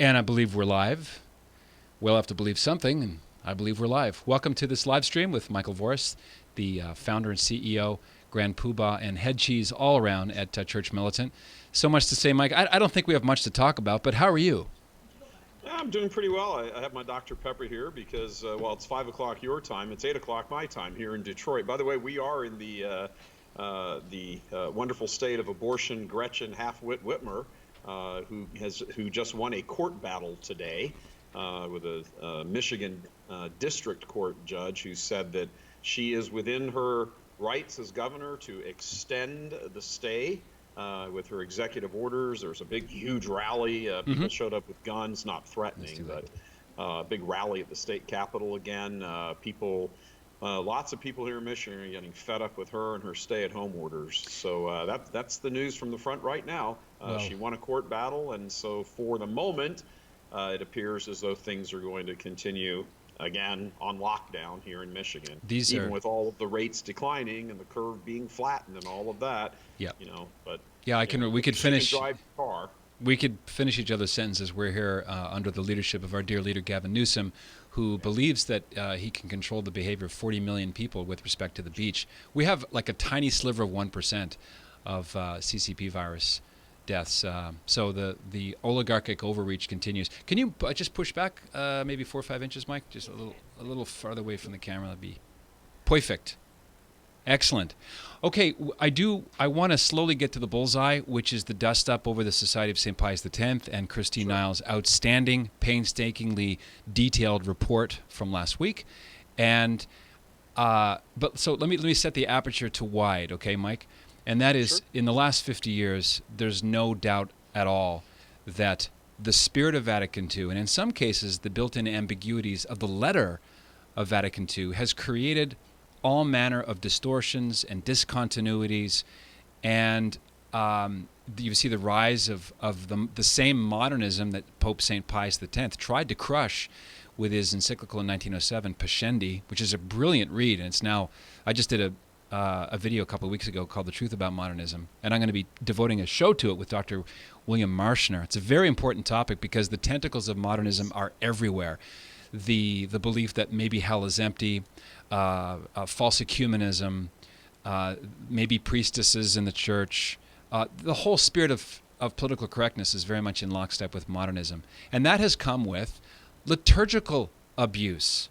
And I believe we're live. We'll have to believe something, and I believe we're live. Welcome to this live stream with Michael Voris, the founder and CEO, Grand Poobah, and head cheese all around at Church Militant. So much to say, Mike. I don't think we have much to talk about, but how are you? Yeah, I'm doing pretty well. I have my Dr. Pepper here because, well, it's 5 o'clock your time. It's 8 o'clock my time here in Detroit. By the way, we are in the wonderful state of abortion Gretchen Halfwit Whitmer, who just won a court battle today with a Michigan district court judge who said that she is within her rights as governor to extend the stay with her executive orders. There's a big, huge rally. People showed up with guns, not threatening, but big rally at the state capitol again. Lots of people here in Michigan are getting fed up with her and her stay-at-home orders. So that's the news from the front right now. She won a court battle, and so for the moment, it appears as though things are going to continue again on lockdown here in Michigan. Even with all of the rates declining and the curve being flattened and all of that. Yeah. But yeah, we could finish. Drive the car. We could finish each other's sentences. We're here under the leadership of our dear leader Gavin Newsom, who believes that he can control the behavior of 40 million people with respect to the beach. We have like a tiny sliver of 1% of CCP virus deaths. So the oligarchic overreach continues. Can you just push back maybe 4 or 5 inches, Mike? Just a little farther away from the camera. That'd be perfect. Excellent. Okay, I want to slowly get to the bullseye, which is the dust-up over the Society of St. Pius X and Christine Niles' outstanding, painstakingly detailed report from last week. And so let me set the aperture to wide, okay, Mike? And that is, in the last 50 years, there's no doubt at all that the spirit of Vatican II, and in some cases the built-in ambiguities of the letter of Vatican II, has created all manner of distortions and discontinuities, and you see the rise of the same modernism that Pope St. Pius X tried to crush with his encyclical in 1907, Pascendi, which is a brilliant read, and it's now, I just did a video a couple of weeks ago called The Truth About Modernism, and I'm going to be devoting a show to it with Dr. William Marshner. It's a very important topic because the tentacles of modernism are everywhere. The belief that maybe hell is empty, false ecumenism, maybe priestesses in the church. The whole spirit of political correctness is very much in lockstep with modernism. And that has come with liturgical abuse.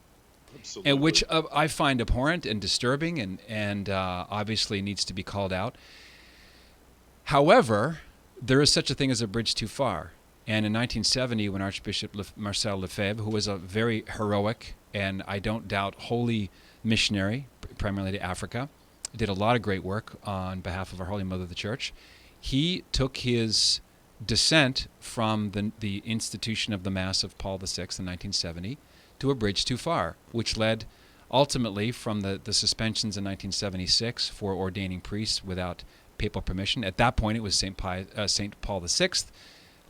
Absolutely. And which I find abhorrent and disturbing and obviously needs to be called out. However, there is such a thing as a bridge too far. And in 1970, when Archbishop Marcel Lefebvre, who was a very heroic and I don't doubt holy missionary, primarily to Africa, did a lot of great work on behalf of our Holy Mother, the Church, he took his dissent from the institution of the Mass of Paul VI in 1970 to a bridge too far, which led ultimately from the suspensions in 1976 for ordaining priests without papal permission. At that point, it was St. Paul VI,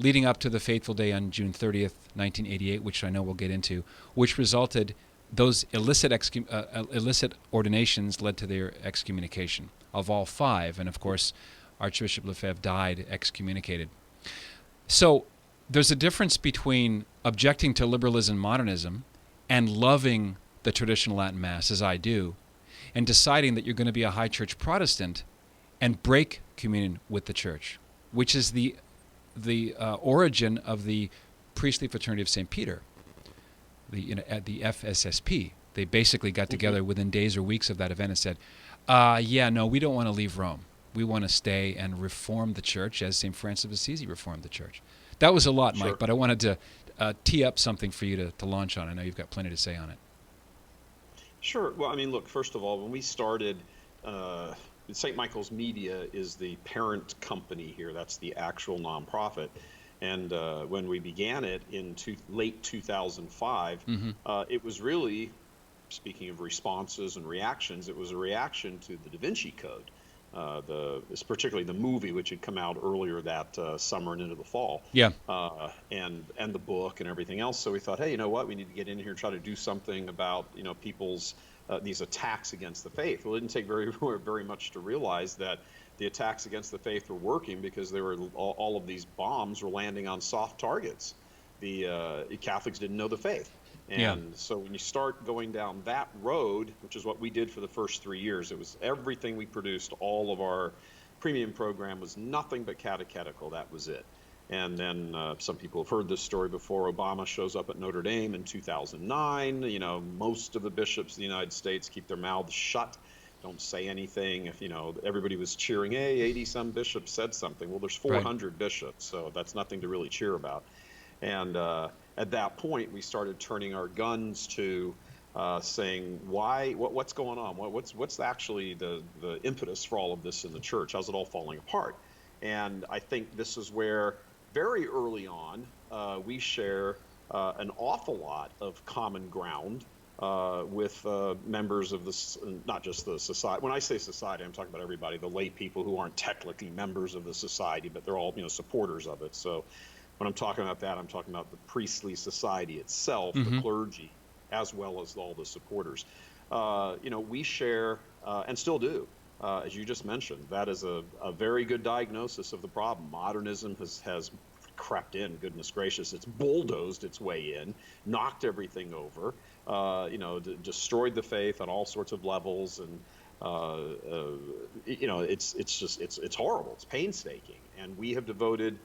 leading up to the fateful day on June 30th, 1988, which I know we'll get into, which resulted, those illicit ordinations led to their excommunication of all 5. And of course, Archbishop Lefebvre died excommunicated. So there's a difference between objecting to liberalism and modernism and loving the traditional Latin Mass, as I do, and deciding that you're going to be a high church Protestant and break communion with the church, which is the origin of the priestly fraternity of St. Peter, at the FSSP. They basically got together within days or weeks of that event and said, we don't want to leave Rome. We want to stay and reform the church as St. Francis of Assisi reformed the church. That was a lot, Mike, but I wanted to tee up something for you to launch on. I know you've got plenty to say on it. Sure. Well, I mean, look, first of all, when we started, St. Michael's Media is the parent company here. That's the actual nonprofit. And when we began it in late 2005, it was really, speaking of responses and reactions, it was a reaction to the Da Vinci Code. Particularly the movie, which had come out earlier that summer and into the fall. Yeah. And the book and everything else. So we thought, hey, you know what? We need to get in here and try to do something about people's these attacks against the faith. Well, it didn't take very much to realize that the attacks against the faith were working because there were all of these bombs were landing on soft targets. the Catholics didn't know the faith. Yeah. And so when you start going down that road, which is what we did for the first 3 years, it was everything we produced, all of our premium program was nothing but catechetical. That was it. And then some people have heard this story before. Obama shows up at Notre Dame in 2009. You know, most of the bishops in the United States keep their mouths shut, don't say anything. If, you know, everybody was cheering, hey, 80 some bishops said something. Well, there's 400 bishops, so that's nothing to really cheer about. And at that point, we started turning our guns to saying, what's going on? What's actually the impetus for all of this in the church? How's it all falling apart? And I think this is where very early on we share an awful lot of common ground with members of this, not just the society. When I say society, I'm talking about everybody, the lay people who aren't technically members of the society, but they're all, you know, supporters of it. So when I'm talking about that, I'm talking about the priestly society itself, the clergy, as well as all the supporters. You know, we share, and still do, as you just mentioned, that is a very good diagnosis of the problem. Modernism has crept in, goodness gracious. It's bulldozed its way in, knocked everything over, you know, destroyed the faith on all sorts of levels. And, you know, it's horrible. It's painstaking. And we have devoted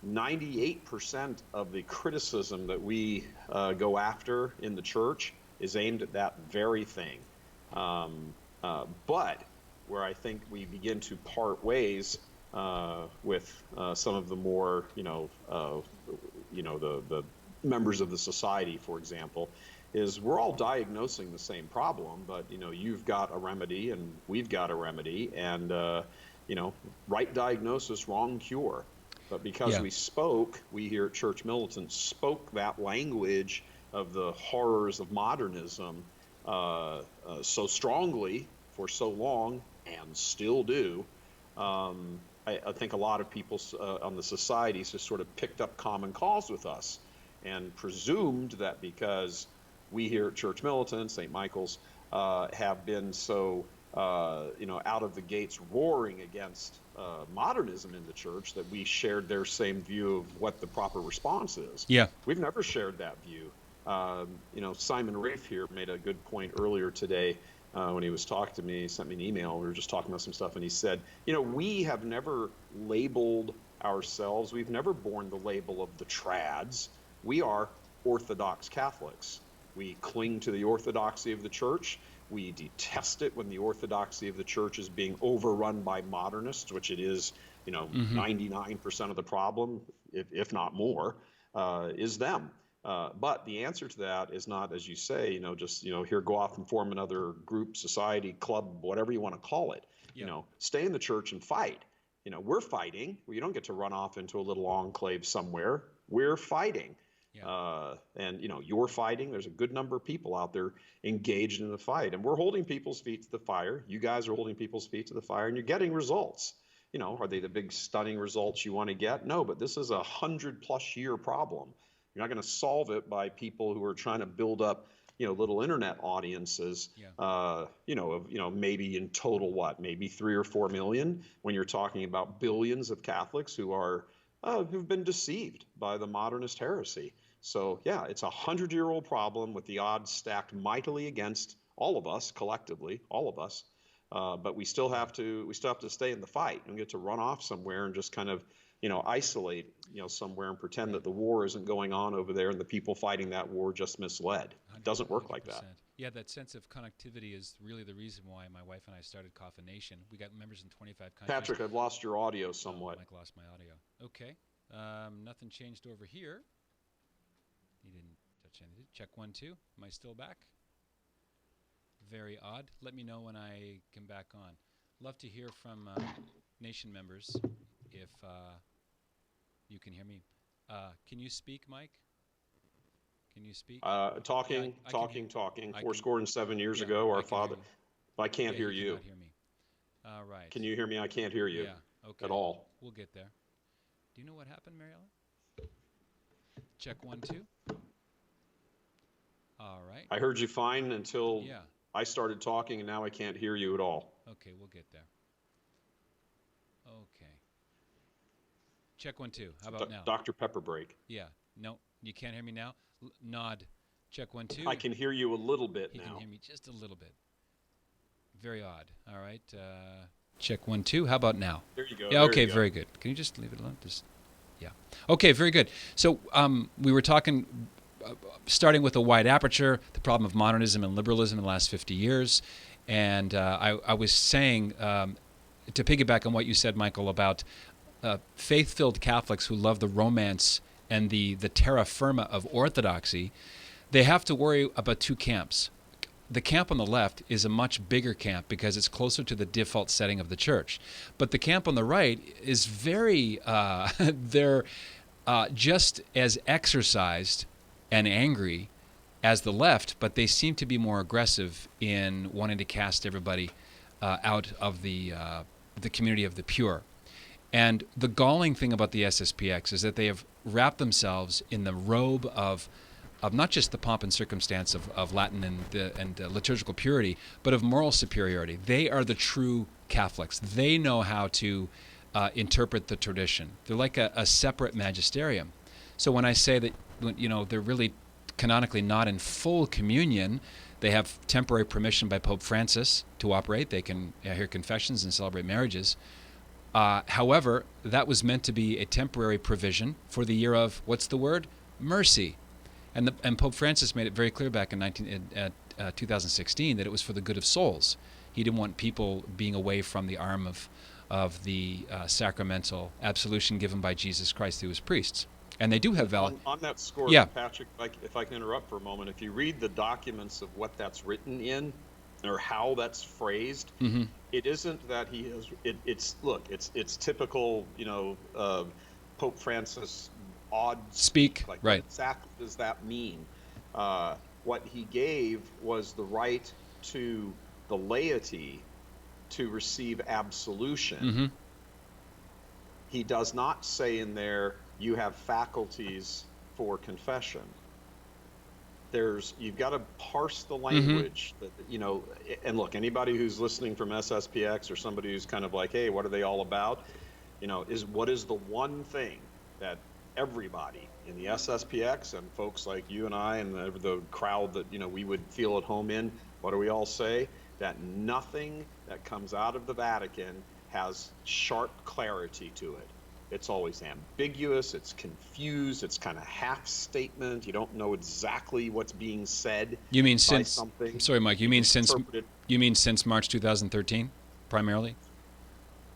98% of the criticism that we go after in the church is aimed at that very thing. But where I think we begin to part ways with some of the more, the members of the society, for example, is we're all diagnosing the same problem, but, you know, you've got a remedy and we've got a remedy, and, you know, right diagnosis, wrong cure. But because we here at Church Militant spoke that language of the horrors of modernism so strongly for so long, and still do, I think a lot of people on the societies just sort of picked up common cause with us and presumed that because we here at Church Militant, St. Michael's, have been so out of the gates roaring against modernism in the church, that we shared their same view of what the proper response is. Yeah. We've never shared that view. Simon Rafe here made a good point earlier today when he was talking to me. He sent me an email. We were just talking about some stuff, and he said, you know, we have never labeled ourselves. We've never borne the label of the trads. We are Orthodox Catholics. We cling to the orthodoxy of the church. We detest it when the orthodoxy of the church is being overrun by modernists, which it is, 99% of the problem, if not more, is them. But the answer to that is not, as you say, just, here, go off and form another group, society, club, whatever you want to call it. Yeah. Stay in the church and fight. We're fighting. You don't get to run off into a little enclave somewhere. We're fighting. Yeah. And you're fighting. There's a good number of people out there engaged in the fight, and we're holding people's feet to the fire. You guys are holding people's feet to the fire, and you're getting results. Are they the big stunning results you want to get? No, but this is a 100+ year problem. You're not going to solve it by people who are trying to build up, little internet audiences. Yeah. Maybe in total, maybe 3 or 4 million, when you're talking about billions of Catholics who are who've been deceived by the modernist heresy. So yeah, it's a 100-year-old problem with the odds stacked mightily against all of us collectively, all of us. But we still have to stay in the fight, and get to run off somewhere and just kind of, isolate, somewhere and pretend that the war isn't going on over there and the people fighting that war just misled. It doesn't work like that. Yeah, that sense of connectivity is really the reason why my wife and I started Coffin Nation. We got members in 25 countries. Patrick, I've lost your audio somewhat. Mike lost my audio. Okay. Nothing changed over here. He didn't touch anything. Check 1, 2. Am I still back? Very odd. Let me know when I come back on. Love to hear from Nation members if you can hear me. Can you speak, Mike? Can you speak? Talking. 7 years ago, our father. I can't hear you. Hear me. All right. Can you hear me? I can't hear you. Yeah. Okay. At all. We'll get there. Do you know what happened, Mariella? Check 1, 2. All right. I heard you fine until I started talking, and now I can't hear you at all. Okay, we'll get there. Okay. Check 1, 2. How about now? Dr. Pepper break. Yeah. No, you can't hear me now. Nod. Check 1 2. I can hear you a little bit He now. can hear me just a little bit. Very odd. All right. Check 1 2. How about now? There you go. Yeah. There Okay. you go. Very good. Can you just leave it alone? Just. Yeah. Okay. Very good. So we were talking, starting with a wide aperture, the problem of modernism and liberalism in the last 50 years, and I was saying, to piggyback on what you said, Michael, about faith-filled Catholics who love the romance and the terra firma of orthodoxy, they have to worry about two camps. The camp on the left is a much bigger camp because it's closer to the default setting of the church. But the camp on the right is very, they're just as exercised and angry as the left, but they seem to be more aggressive in wanting to cast everybody out of the community of the pure. And the galling thing about the SSPX is that they have wrapped themselves in the robe of not just the pomp and circumstance of Latin and liturgical purity, but of moral superiority. They are the true Catholics. They know how to interpret the tradition. They're like a separate magisterium. So when I say that, they're really canonically not in full communion, they have temporary permission by Pope Francis to operate. They can hear confessions and celebrate marriages. However, that was meant to be a temporary provision for the year of, what's the word? Mercy. And Pope Francis made it very clear back in 2016 that it was for the good of souls. He didn't want people being away from the arm of the sacramental absolution given by Jesus Christ through his priests. And they do have valid... On that score, yeah. Patrick, if I can interrupt for a moment, if you read the documents of what that's written in, or how that's phrased, mm-hmm. It isn't that he has... It's typical, Pope Francis odd speak. Like, right. What exactly does that mean? What he gave was the right to the laity to receive absolution. Mm-hmm. He does not say in there, you have faculties for confession. You've got to parse the language, mm-hmm. And look, anybody who's listening from SSPX or somebody who's kind of like, hey, what are they all about? What is the one thing that everybody in the SSPX and folks like you and I and the crowd that, we would feel at home in, what do we all say? That nothing that comes out of the Vatican has sharp clarity to it. It's always ambiguous, it's confused, it's kind of half statement. You don't know exactly what's being said. You mean since something. I'm sorry, Mike, you mean since March 2013 primarily?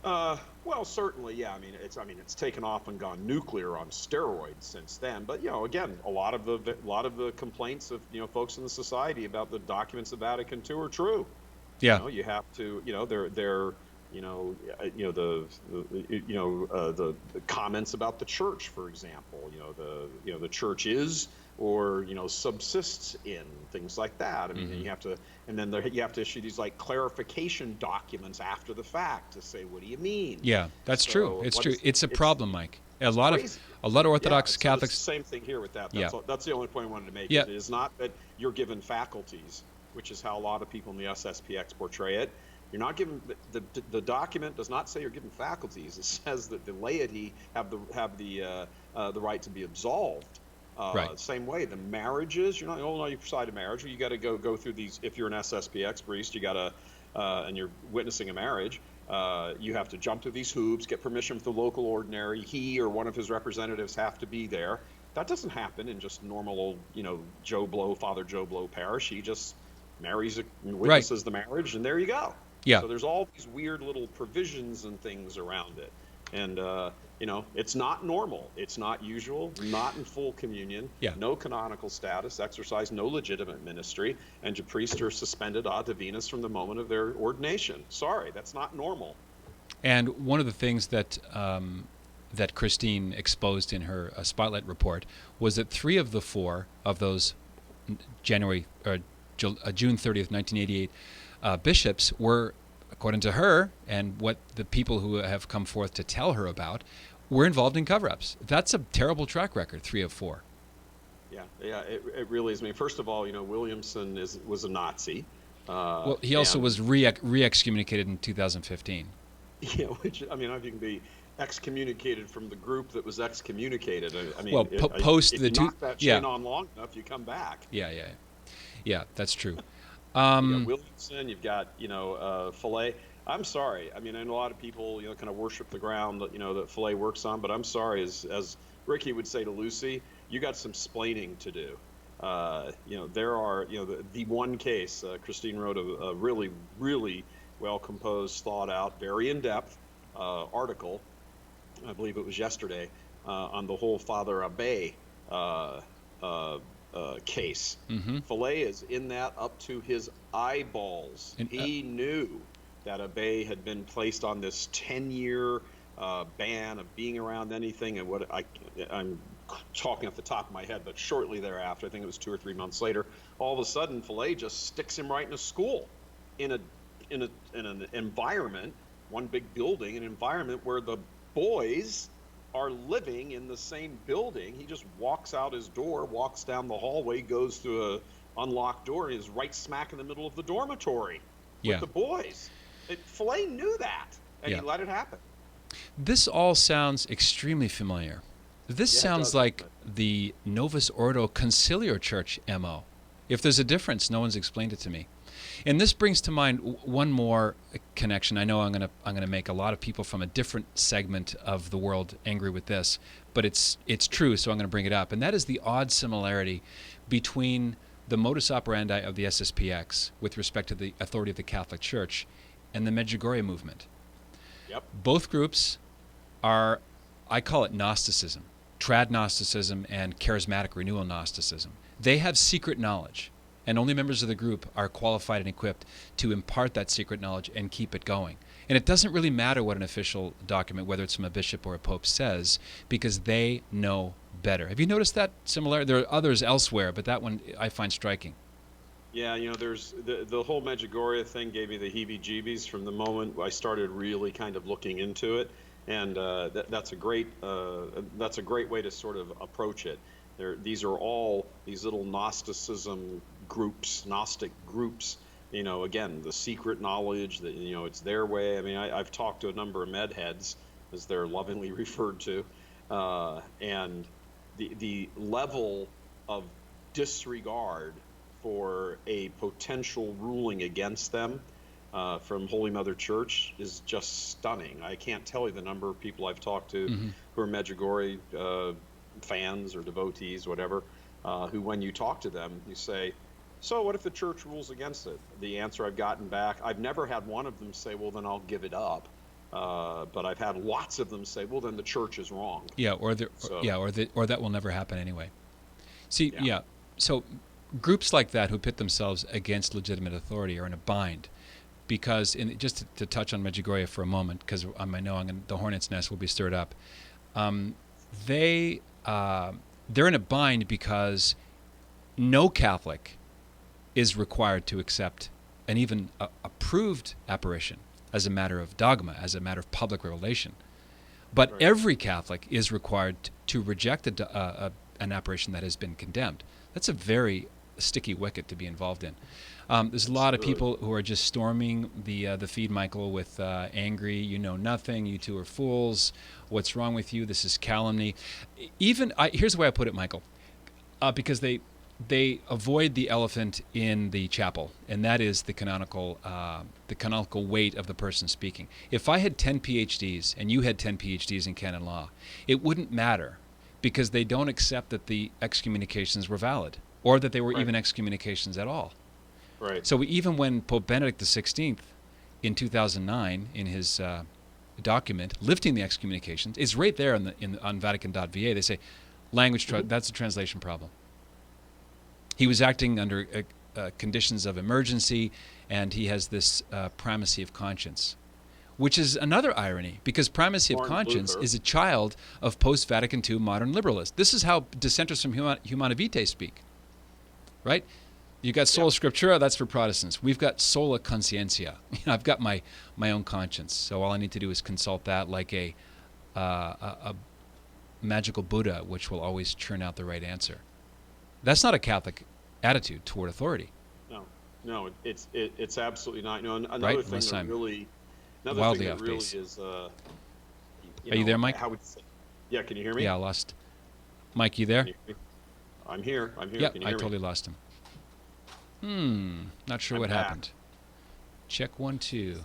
Well, certainly, yeah. It's taken off and gone nuclear on steroids since then. But again, a lot of the complaints of folks in the society about the documents of Vatican II are true. Yeah. You have to, they're the comments about the church, for example. The church is or subsists in things like that. Mm-hmm. You have to, and then you have to issue these like clarification documents after the fact to say, what do you mean? Yeah, that's true. It's true. It's a problem, Mike. A lot of Orthodox Catholics. It's the same thing here with that. That's the only point I wanted to make. Yeah. It is not that you're given faculties, which is how a lot of people in the SSPX portray it. You're not given the document does not say you're given faculties. It says that the laity have the right to be absolved. Right. Same way, the marriages, you're not on your side of marriage. You got to go through these. If you're an SSPX priest, you got to, and you're witnessing a marriage, you have to jump through these hoops, get permission from the local ordinary. He or one of his representatives have to be there. That doesn't happen in just normal old, Father Joe Blow parish. He just marries, witnesses the marriage, and there you go. Yeah. So there's all these weird little provisions and things around it. And, it's not normal. It's not usual, not in full communion, no canonical status, exercise no legitimate ministry, and your priests are suspended ad divinis from the moment of their ordination. Sorry, that's not normal. And one of the things that that Christine exposed in her Spotlight report was that 3 of the 4 of those June 30th, 1988 bishops were, according to her and what the people who have come forth to tell her about, were involved in cover-ups. That's a terrible track record, 3 of 4. Yeah, it really is. First of all, Williamson was a Nazi. He also was re-excommunicated in 2015. Yeah, which, if you can be, excommunicated from the group that was excommunicated. I mean, Well, post if the you two, knock that yeah, chain on long enough, you come back. yeah, that's true. You got Williamson, you've got, Fillet. I'm sorry. I mean, I know a lot of people, kind of worship the ground that, that Fillet works on, but I'm sorry, as Ricky would say to Lucy, you got some splaining to do. There are, the one case, Christine wrote a really, really well-composed, thought-out, very in-depth article, I believe it was yesterday, on the whole Father Abbé case. Fillet is in that up to his eyeballs. He knew that Abbé had been placed on this 10-year ban of being around anything, and I'm talking off the top of my head, but shortly thereafter, I think it was 2 or 3 months later, all of a sudden Fillet just sticks him right in a school, in an environment, one big building, an environment where the boys are living in the same building. He just walks out his door, walks down the hallway, goes through a unlocked door, and is right smack in the middle of the dormitory with the boys. Fillet knew that, and he let it happen. This all sounds extremely familiar. This sounds like the Novus Ordo Conciliar Church MO. If there's a difference, no one's explained it to me. And this brings to mind one more connection. I know I'm gonna make a lot of people from a different segment of the world angry with this, but it's true, so I'm going to bring it up. And that is the odd similarity between the modus operandi of the SSPX with respect to the authority of the Catholic Church and the Medjugorje movement. Yep. Both groups are, I call it Gnosticism, trad Gnosticism and charismatic renewal Gnosticism. They have secret knowledge, and only members of the group are qualified and equipped to impart that secret knowledge and keep it going. And it doesn't really matter what an official document, whether it's from a bishop or a pope, says, because they know better. Have you noticed that similar? There are others elsewhere, but that one I find striking. Yeah, there's the whole Medjugorje thing gave me the heebie-jeebies from the moment I started really kind of looking into it, and that's a great way to sort of approach it. These are all these little Gnosticism groups, Gnostic groups. Again, the secret knowledge that it's their way. I mean, I've talked to a number of med heads, as they're lovingly referred to, and the level of disregard for a potential ruling against them from Holy Mother Church is just stunning. I can't tell you the number of people I've talked to who are Medjugorje fans or devotees, whatever, who when you talk to them, you say, so what if the church rules against it? The answer I've gotten back, I've never had one of them say, well, then I'll give it up. But I've had lots of them say, well, then the church is wrong. Yeah, or that will never happen anyway. See, so groups like that who pit themselves against legitimate authority are in a bind, because just to touch on Medjugorje for a moment, because I know the hornet's nest will be stirred up. They're in a bind because no Catholic is required to accept an even approved apparition as a matter of dogma, as a matter of public revelation. But every Catholic is required to reject an apparition that has been condemned. That's a very sticky wicket to be involved in. There's a lot of people who are just storming the feed, Michael, with angry, you know nothing, you two are fools, what's wrong with you, this is calumny. Here's the way I put it, Michael, because they avoid the elephant in the chapel, and that is the canonical weight of the person speaking. If I had 10 PhDs and you had 10 PhDs in canon law, it wouldn't matter, because they don't accept that the excommunications were valid, or that they were even excommunications at all. Right. So even when Pope Benedict XVI, in 2009, in his document lifting the excommunications, is right there on Vatican.va. They say, language, that's a translation problem. He was acting under conditions of emergency, and he has this primacy of conscience, which is another irony, because primacy of conscience is a child of post-Vatican II modern liberalists. This is how dissenters from Humana Vitae speak, right? You got sola scriptura, that's for Protestants. We've got sola conscientia. I've got my own conscience, so all I need to do is consult that like a magical Buddha, which will always churn out the right answer. That's not a Catholic attitude toward authority. No, it's absolutely not. Another right? thing that really, wildly is Are you there, Mike? How would you say? Yeah, can you hear me? Yeah, I lost. Mike, you there? Can you hear me? I'm here. Yeah, Can you I hear me? totally lost him. Not sure I'm what back. happened. Check 1 2.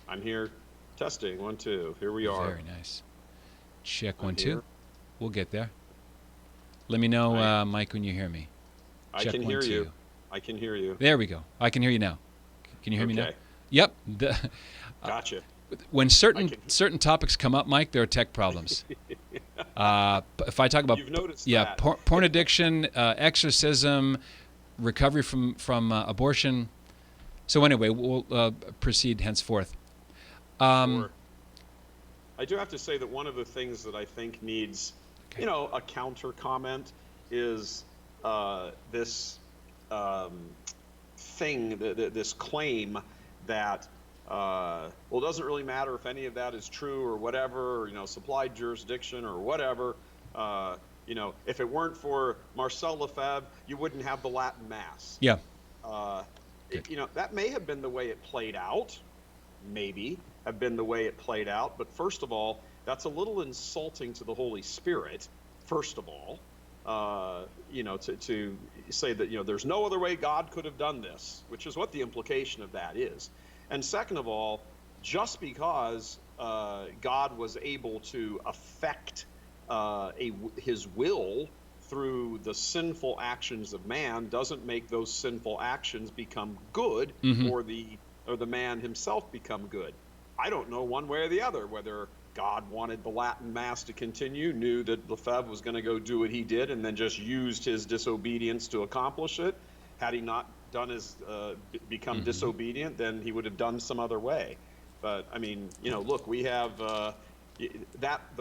I'm here. Testing 1 2. Here we are. Very nice. Check I'm 1 2. here. We'll get there. Let me know, Mike, when you hear me. I Check can 1 hear 2. you. I can hear you. There we go. I can hear you now. Can you hear me now? Okay. Yep. Gotcha. When certain topics come up, Mike, there are tech problems. If I talk about You've noticed yeah, that. porn addiction, exorcism, recovery from abortion. So anyway, we'll proceed henceforth. Sure. I do have to say that one of the things that I think needs, a counter comment is this thing, this claim that, it doesn't really matter if any of that is true or whatever, or, supplied jurisdiction or whatever. If it weren't for Marcel Lefebvre, you wouldn't have the Latin Mass. Yeah. That may have been the way it played out, maybe have been the way it played out. But first of all, that's a little insulting to the Holy Spirit, first of all, to say that, there's no other way God could have done this, which is what the implication of that is. And second of all, just because God was able to affect his will through the sinful actions of man doesn't make those sinful actions become good, or the man himself become good. I don't know one way or the other whether God wanted the Latin Mass to continue, knew that Lefebvre was going to go do what he did, and then just used his disobedience to accomplish it. Had he not done become disobedient, then he would have done some other way. But I mean, look, we have the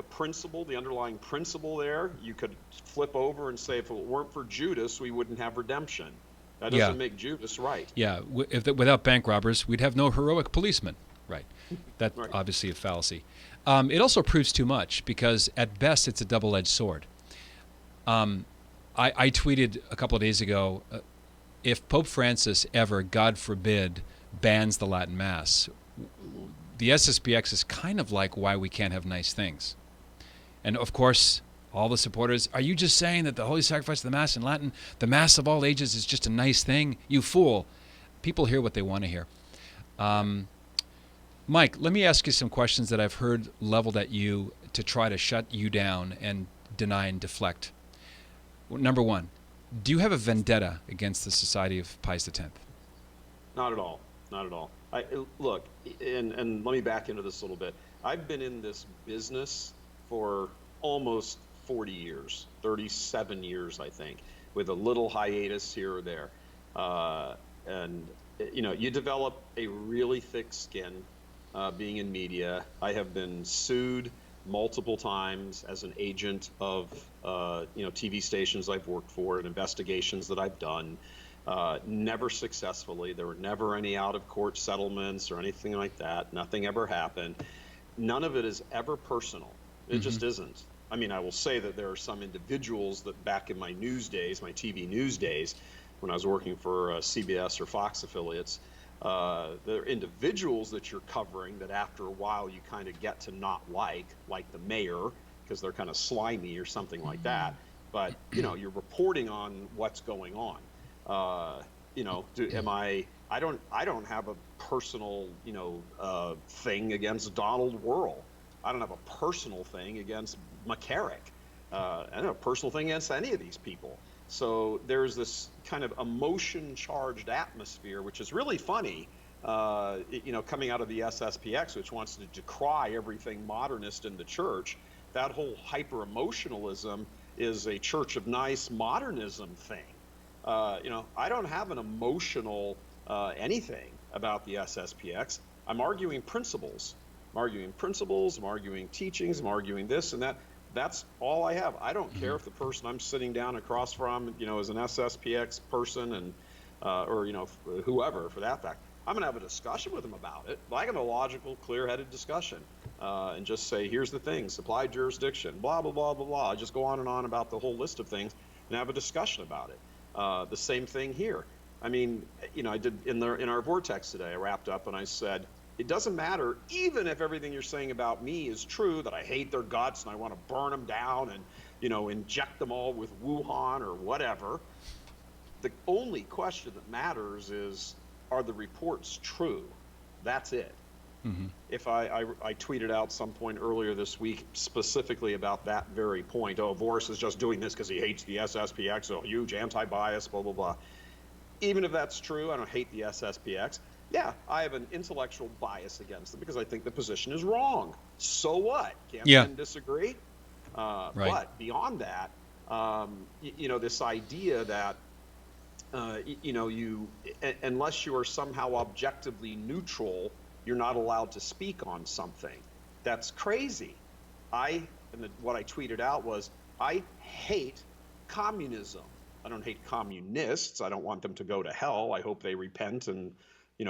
principle, the underlying principle there. You could flip over and say, if it weren't for Judas, we wouldn't have redemption. That doesn't make Judas right. Yeah, without bank robbers, we'd have no heroic policemen. Right. That's Right. obviously a fallacy. It also proves too much because, at best, it's a double-edged sword. I tweeted a couple of days ago, if Pope Francis ever, God forbid, bans the Latin Mass, the SSPX is kind of like why we can't have nice things. And, of course, all the supporters, are you just saying that the Holy Sacrifice of the Mass in Latin, the Mass of all ages, is just a nice thing? You fool. People hear what they want to hear. Mike, let me ask you some questions that I've heard leveled at you to try to shut you down and deny and deflect. Number one, do you have a vendetta against the Society of Pius X? Not at all. Not at all. Look, and let me back into this a little bit. I've been in this business for almost 40 years, 37 years, I think, with a little hiatus here or there. And you develop a really thick skin being in media. I have been sued multiple times as an agent of TV stations I've worked for and investigations that I've done. Never successfully. There were never any out-of-court settlements or anything like that. Nothing ever happened. None of it is ever personal. It just isn't. I mean, I will say that there are some individuals that back in my news days, my TV news days, when I was working for CBS or Fox affiliates, there are individuals that you're covering that after a while you kind of get to not like the mayor, because they're kind of slimy or something like that. But, you're reporting on what's going on. I don't have a personal, thing against Donald Wuerl. I don't have a personal thing against McCarrick. I don't have a personal thing against any of these people. So there's this kind of emotion-charged atmosphere, which is really funny, coming out of the SSPX, which wants to decry everything modernist in the church. That whole hyper-emotionalism is a Church of Nice modernism thing. I don't have an emotional anything about the SSPX. I'm arguing principles. I'm arguing teachings, I'm arguing this and that. That's all I have. I don't care if the person I'm sitting down across from, is an SSPX person and, or, whoever for that fact. I'm going to have a discussion with them about it, like a logical, clear-headed discussion, and just say, here's the thing, supply jurisdiction, blah, blah, blah, blah, blah. I just go on and on about the whole list of things and have a discussion about it. The same thing here. I mean, I did in our Vortex today, I wrapped up and I said, It doesn't matter, even if everything you're saying about me is true, that I hate their guts and I want to burn them down and, inject them all with Wuhan or whatever. The only question that matters is, are the reports true? That's it. Mm-hmm. If I tweeted out some point earlier this week specifically about that very point. Oh, Voris is just doing this because he hates the SSPX, so huge anti-bias, blah, blah, blah. Even if that's true, I don't hate the SSPX. Yeah, I have an intellectual bias against them because I think the position is wrong. So what? Can't men disagree? Right. But beyond that, this idea that, unless you are somehow objectively neutral, you're not allowed to speak on something. That's crazy. What I tweeted out was, I hate communism. I don't hate communists. I don't want them to go to hell. I hope they repent and,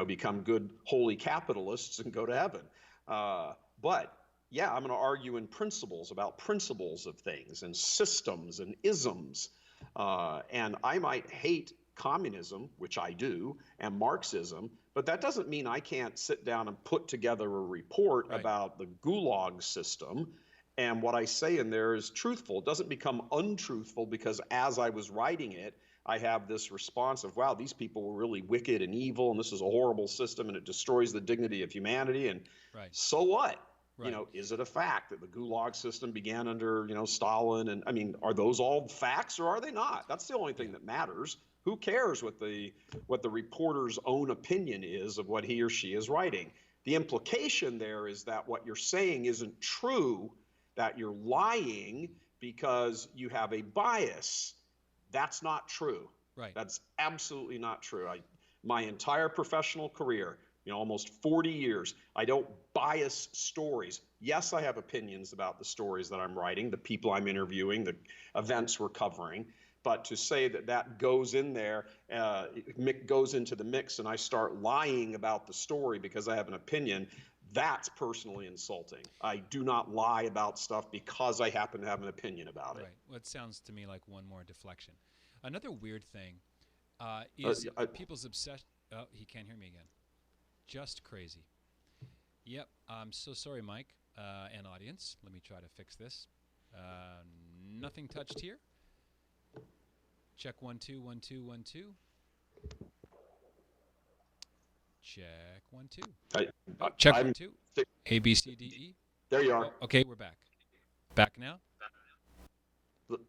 become good, holy capitalists and go to heaven. But yeah, I'm going to argue in principles about principles of things and systems and isms. And I might hate communism, which I do, and Marxism, but that doesn't mean I can't sit down and put together a report about the Gulag system. And what I say in there is truthful. It doesn't become untruthful because as I was writing it, I have this response of, wow, these people were really wicked and evil, and this is a horrible system, and it destroys the dignity of humanity. And so what? Right. Is it a fact that the Gulag system began under, Stalin? And I mean, are those all facts or are they not? That's the only thing that matters. Who cares what the reporter's own opinion is of what he or she is writing? The implication there is that what you're saying isn't true, that you're lying because you have a bias. That's not true. Right. That's absolutely not true. My entire professional career, almost 40 years, I don't bias stories. Yes, I have opinions about the stories that I'm writing, the people I'm interviewing, the events we're covering. But to say that goes in there, goes into the mix, and I start lying about the story because I have an opinion, that's personally insulting. I do not lie about stuff because I happen to have an opinion about it. Right. Well, it sounds to me like one more deflection. Another weird thing is people's obsession. Oh, he can't hear me again. Just crazy. Yep. I'm so sorry, Mike and audience. Let me try to fix this. Nothing touched here. Check 1 2 1 2 1 2. Check 1 2. Check 1 2. A B C D E. There you are. Oh, okay, we're back. Back now?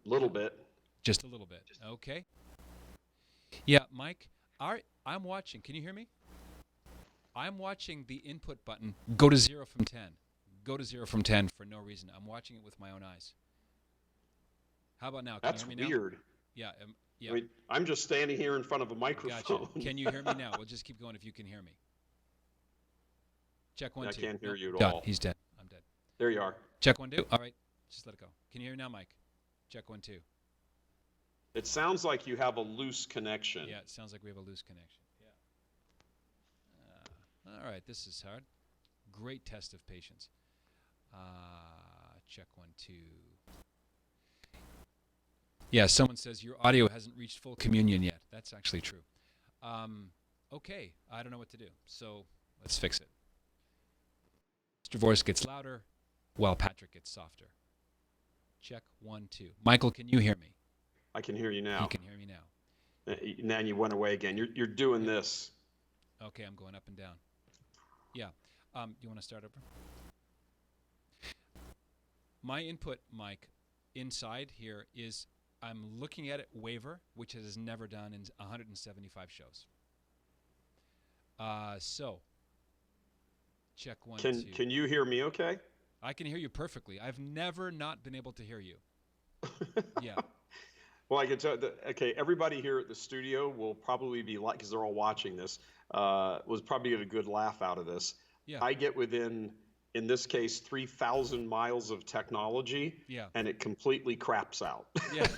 Little bit. Just a little bit. Okay. Yeah, Mike. I'm watching. Can you hear me? I'm watching the input button go to 0 from 10. Go to 0 from 10 for no reason. I'm watching it with my own eyes. How about now? Can you hear me now? That's weird. Yeah. Yeah. I mean, I'm just standing here in front of a microphone. Gotcha. Can you hear me now? We'll just keep going if you can hear me. Check 1 2. I can't hear you at all. He's dead. I'm dead. There you are. Check 1 2. All right. Just let it go. Can you hear me now, Mike? Check 1 2. It sounds like you have a loose connection. Yeah, it sounds like we have a loose connection. Yeah. All right. This is hard. Great test of patience. Check 1 2. Yeah, someone says your audio hasn't reached full communion yet. That's actually true. Okay, I don't know what to do, so let's fix it. Mr. Voris gets louder, while Patrick gets softer. Check 1 2. Michael, can you hear me? I can hear you now. You can hear me now. Now you went away again. You're doing this. Okay, I'm going up and down. Yeah. You want to start over? My input mic inside here is I'm looking at it waver, which it has never done in 175 shows. So, check 1 2. Can you hear me okay? I can hear you perfectly. I've never not been able to hear you. Yeah. Well, I can tell. Okay, everybody here at the studio will probably be like, because they're all watching this, was probably get a good laugh out of this. Yeah. I get within, in this case, 3,000 miles of technology, and it completely craps out. Yeah,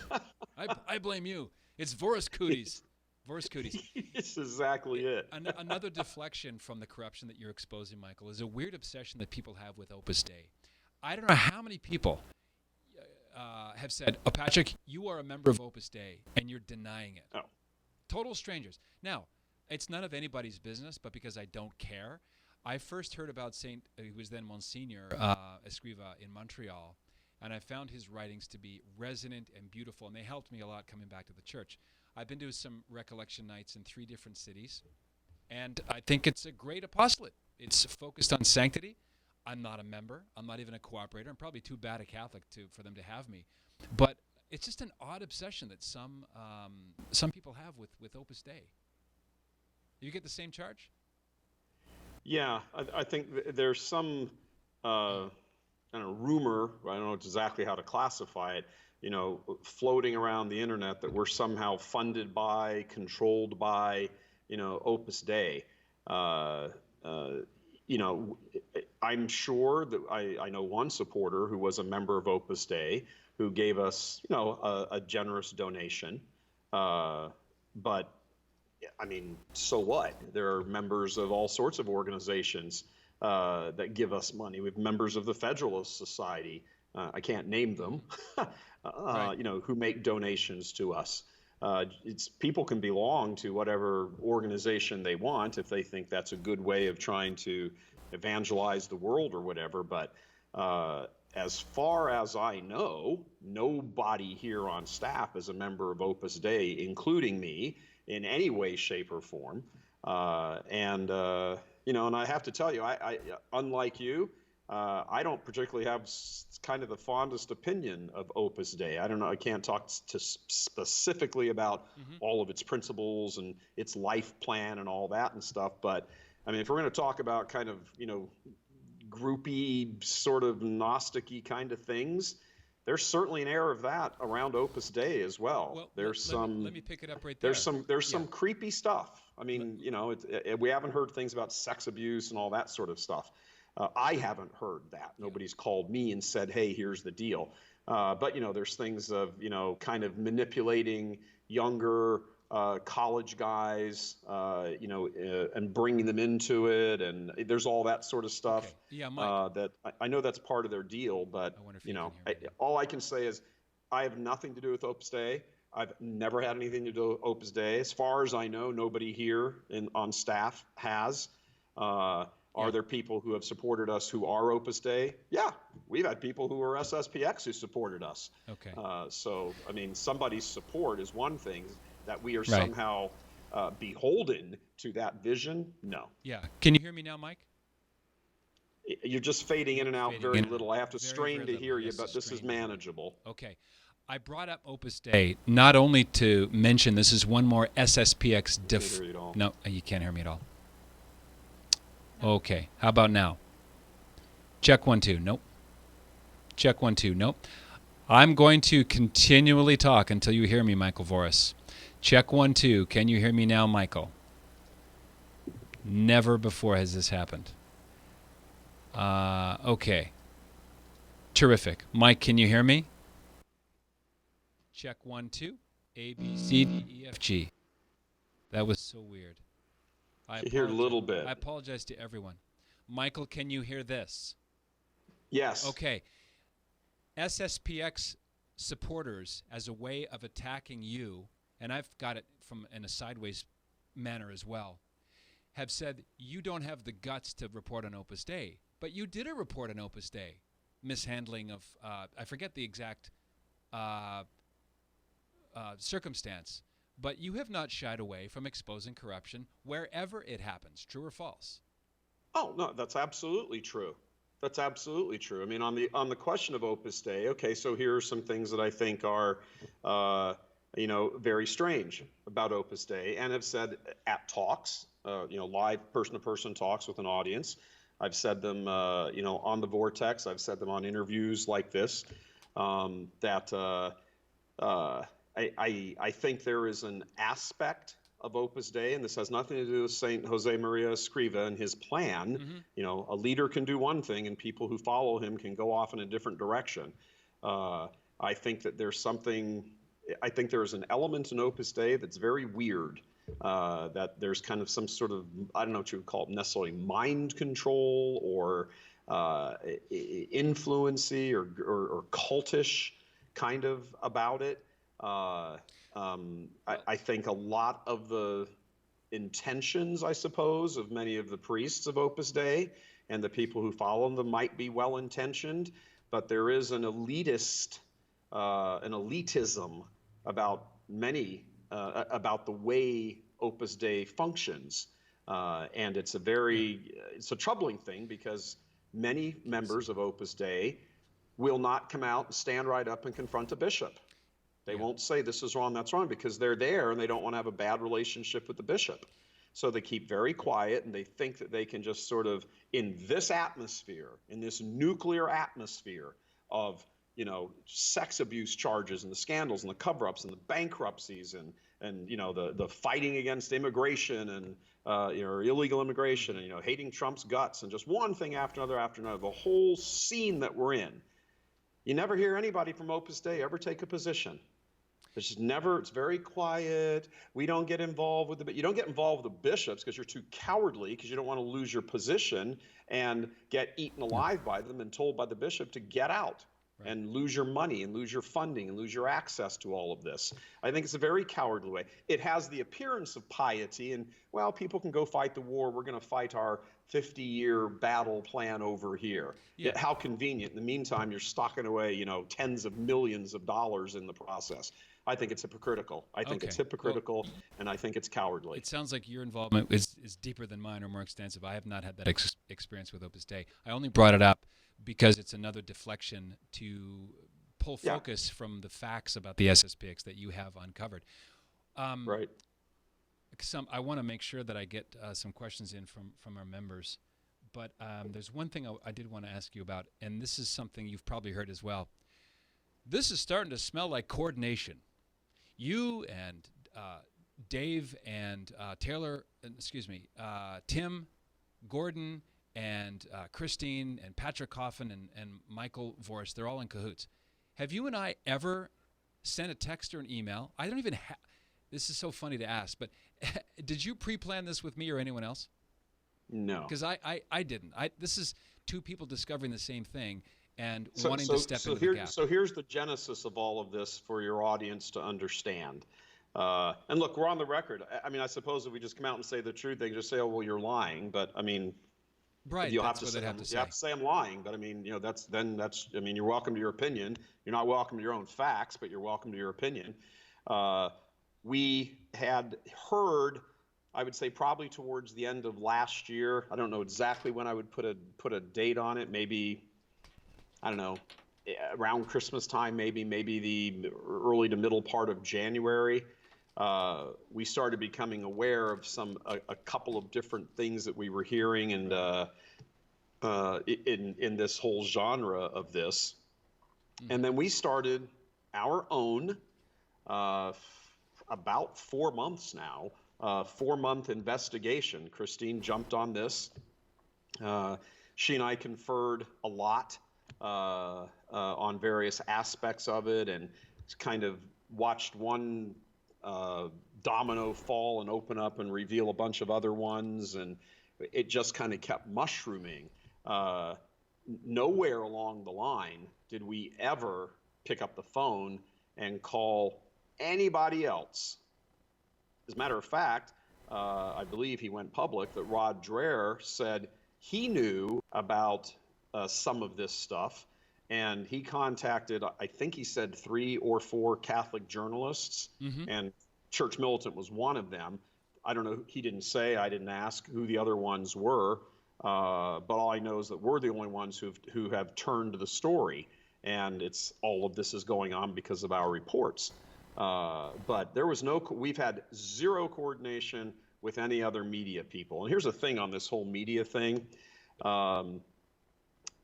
I blame you. It's Voris cooties. Voris cooties. It's exactly it. Another deflection from the corruption that you're exposing, Michael, is a weird obsession that people have with Opus Dei. I don't know how many people have said, "Oh, Patrick, you are a member of Opus Dei, and you're denying it." Oh. Total strangers. Now, it's none of anybody's business, but because I don't care, I first heard about he was then Monsignor Escriva in Montreal, and I found his writings to be resonant and beautiful, and they helped me a lot coming back to the church. I've been to some recollection nights in 3 different cities, and I think it's a great apostolate. It's focused on sanctity. I'm not a member. I'm not even a cooperator. I'm probably too bad a Catholic for them to have me. But it's just an odd obsession that some people have with Opus Dei. You get the same charge? Yeah, I think there's some uh, kind of rumor, I don't know exactly how to classify it, floating around the internet that we're somehow funded by, controlled by, Opus Dei. Uh, uh, I'm sure that I know one supporter who was a member of Opus Dei who gave us, a generous donation. But I mean, so what? There are members of all sorts of organizations that give us money. We have members of the Federalist Society. I can't name them, Right. who make donations to us. It's people can belong to whatever organization they want if they think that's a good way of trying to evangelize the world or whatever. But as far as I know, nobody here on staff is a member of Opus Dei, including me, in any way, shape, or form. And I have to tell you, I unlike you, I don't particularly have kind of the fondest opinion of Opus Dei. I don't know. I can't talk specifically about Mm-hmm. all of its principles and its life plan and all that and stuff. But I mean, if we're going to talk about kind of, groupy, sort of Gnostic-y kind of things, there's certainly an air of that around Opus Dei as well. Well, There's let me pick it up right there's there. some there's Yeah. some creepy stuff. I mean, we haven't heard things about sex abuse and all that sort of stuff. I haven't heard that. Nobody's called me and said, "Hey, here's the deal." But there's things of kind of manipulating younger college guys, and bringing them into it, and there's all that sort of Okay. stuff. Yeah, Mike. That I know that's part of their deal, but I wonder if you can hear me now. all I can say is I have nothing to do with Opus Dei. I've never had anything to do with Opus Dei. As far as I know, nobody here on staff has. Are Yeah. there people who have supported us who are Opus Dei? Yeah, we've had people who are SSPX who supported us. Okay. So, I mean, somebody's support is one thing. That we are Right. somehow beholden to that vision, no. Yeah. Can you hear me now, Mike? You're just fading in and out Fading very in and little. out. I have to Very, strain very to little. hear you, Yes, but this is strain to hear you. manageable. Okay. I brought up Opus Dei not only to mention this is one more SSPX Can't hear you at all. No, you can't hear me at all. Okay. How about now? Check 1 2. Nope. Check 1 2. Nope. I'm going to continually talk until you hear me, Michael Voris. Check 1 2. Can you hear me now, Michael? Never before has this happened. Okay. Terrific. Mike, can you hear me? Check 1 2. A, B, C, D, E, F, G. That was so weird. I You hear a little bit. I apologize to everyone. Michael, can you hear this? Yes. Okay. SSPX supporters, as a way of attacking you, and I've got it from in a sideways manner as well, have said you don't have the guts to report on Opus Dei, but you did a report on Opus Dei, mishandling of I forget the exact circumstance, but you have not shied away from exposing corruption wherever it happens. True or false? Oh, no, that's absolutely true. That's absolutely true. I mean, on the question of Opus Dei, okay, so here are some things that I think are, very strange about Opus Dei, and have said at talks, live person-to-person talks with an audience. I've said them, on the Vortex. I've said them on interviews like this. I think there is an aspect of Opus Dei, and this has nothing to do with Saint Jose Maria Escriva and his plan. Mm-hmm. A leader can do one thing, and people who follow him can go off in a different direction. I think that there's something. I think there is an element in Opus Dei that's very weird. That there's kind of some sort of, I don't know what you would call it necessarily, mind control or influency or cultish kind of about it. I think a lot of the intentions, I suppose, of many of the priests of Opus Dei and the people who follow them might be well-intentioned, but there is an elitism about about the way Opus Dei functions, and it's a troubling thing because many members of Opus Dei will not come out and stand right up and confront a bishop. They won't say this is wrong, that's wrong, because they're there and they don't want to have a bad relationship with the bishop. So they keep very quiet, and they think that they can just sort of, in this atmosphere, in this nuclear atmosphere of, sex abuse charges and the scandals and the cover-ups and the bankruptcies and the fighting against immigration and illegal immigration and hating Trump's guts and just one thing after another, the whole scene that we're in. You never hear anybody from Opus Dei ever take a position. It's just never, it's very quiet. We don't get involved with you don't get involved with the bishops because you're too cowardly, because you don't want to lose your position and get eaten alive by them and told by the bishop to get out. Right. And lose your money and lose your funding and lose your access to all of this. I think it's a very cowardly way. It has the appearance of piety and, well, people can go fight the war. We're going to fight our 50-year battle plan over here. Yeah. How convenient. In the meantime, you're stocking away, tens of millions of dollars in the process. I think it's hypocritical. I think it's hypocritical, and I think it's cowardly. It sounds like your involvement is deeper than mine or more extensive. I have not had that experience with Opus Dei. I only brought it up because it's another deflection to pull focus from the facts about the SSPX that you have uncovered. Right. I want to make sure that I get some questions in from our members, but there's one thing I did want to ask you about, and this is something you've probably heard as well. This is starting to smell like coordination. You and Dave and Tim, Gordon, and Christine and Patrick Coffin and Michael Voris, they're all in cahoots. Have you and I ever sent a text or an email? I don't even this is so funny to ask, but did you pre-plan this with me or anyone else? No. Because I didn't. This is two people discovering the same thing and wanting to step into the gap. So here's the genesis of all of this for your audience to understand. And look, we're on the record. I mean, I suppose if we just come out and say the truth, they can just say, "Oh, well, you're lying." But I mean, right? You have to say I'm lying. But I mean, that's. I mean, you're welcome to your opinion. You're not welcome to your own facts, but you're welcome to your opinion. We had heard, I would say, probably towards the end of last year. I don't know exactly when I would put a date on it. Maybe, I don't know, around Christmas time, maybe the early to middle part of January. We started becoming aware of a couple of different things that we were hearing and in this whole genre of this. And then we started our own, about 4 months now, 4-month investigation. Christine jumped on this. She and I conferred a lot on various aspects of it, and kind of watched one domino fall and open up and reveal a bunch of other ones, and it just kind of kept mushrooming. Nowhere along the line did we ever pick up the phone and call anybody else. As a matter of fact, I believe he went public that Rod Dreher said he knew about some of this stuff, and he contacted, I think he said 3 or 4 Catholic journalists, and Church Militant was one of them. I don't know, he didn't say, I didn't ask who the other ones were, but all I know is that we're the only ones who have turned the story, and all of this is going on because of our reports. But there was we've had zero coordination with any other media people. And here's the thing on this whole media thing.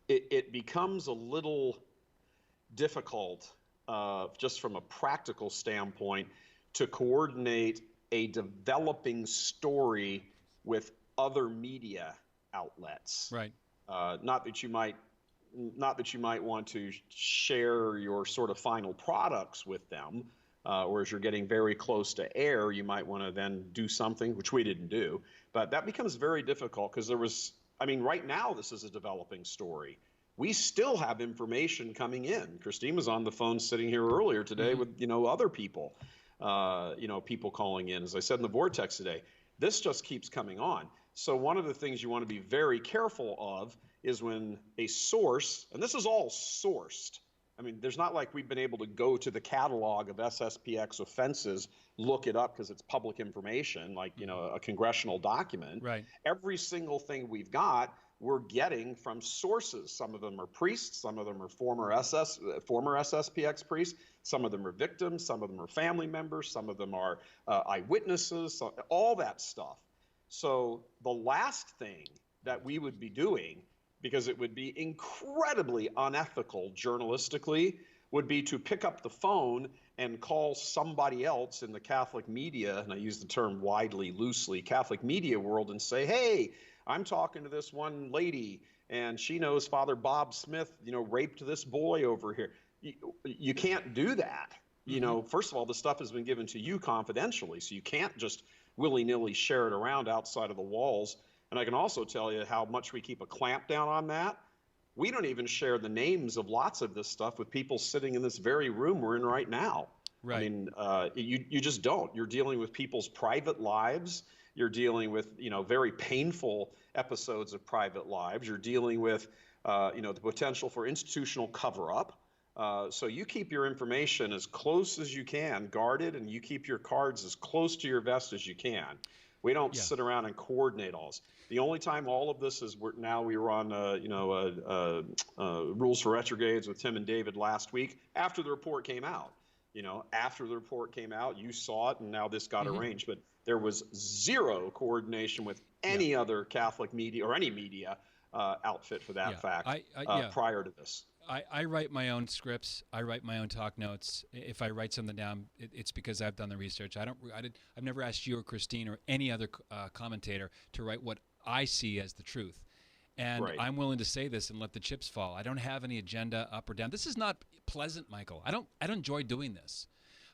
It becomes a little difficult, just from a practical standpoint, to coordinate a developing story with other media outlets. Right. Not that you might want to share your sort of final products with them, or as you're getting very close to air, you might want to then do something, which we didn't do. But that becomes very difficult because right now this is a developing story. We still have information coming in. Christine was on the phone sitting here earlier today with, other people, people calling in. As I said in the Vortex today, This just keeps coming on. So one of the things you want to be very careful of is when a source, and this is all sourced. I mean, there's not like we've been able to go to the catalog of SSPX offenses, look it up because it's public information, like, you know, a congressional document. Right. Every single thing we've got, we're getting from sources. Some of them are priests, some of them are former SSPX priests, some of them are victims, some of them are family members, some of them are eyewitnesses, all that stuff. So the last thing that we would be doing, because it would be incredibly unethical journalistically, would be to pick up the phone and call somebody else in the Catholic media, and I use the term widely, loosely, Catholic media world, and say, hey, I'm talking to this one lady, and she knows Father Bob Smith, you know, raped this boy over here. You can't do that. You know, first of all, the stuff has been given to you confidentially, so you can't just willy-nilly share it around outside of the walls. And I can also tell you how much we keep a clamp down on that. We don't even share the names of lots of this stuff with people sitting in this very room we're in right now. Right. I mean, you just don't. You're dealing with people's private lives. You're dealing with, you know, very painful episodes of private lives. You're dealing with, you know, the potential for institutional cover-up. So you keep your information as close as you can, guarded, and you keep your cards as close to your vest as you can. We don't sit around and coordinate all this. The only time all of this is we were on, you know, Rules for Retrogrades with Tim and David last week after the report came out. You know, after the report came out, you saw it, and now this got arranged. But there was zero coordination with any other Catholic media or any media outfit for that fact prior to this. I write my own scripts. I write my own talk notes. If I write something down, it's because I've done the research. I've never asked you or Christine or any other commentator to write what I see as the truth. And I'm willing to say this and let the chips fall. I don't have any agenda up or down. This is not pleasant, Michael. I don't enjoy doing this.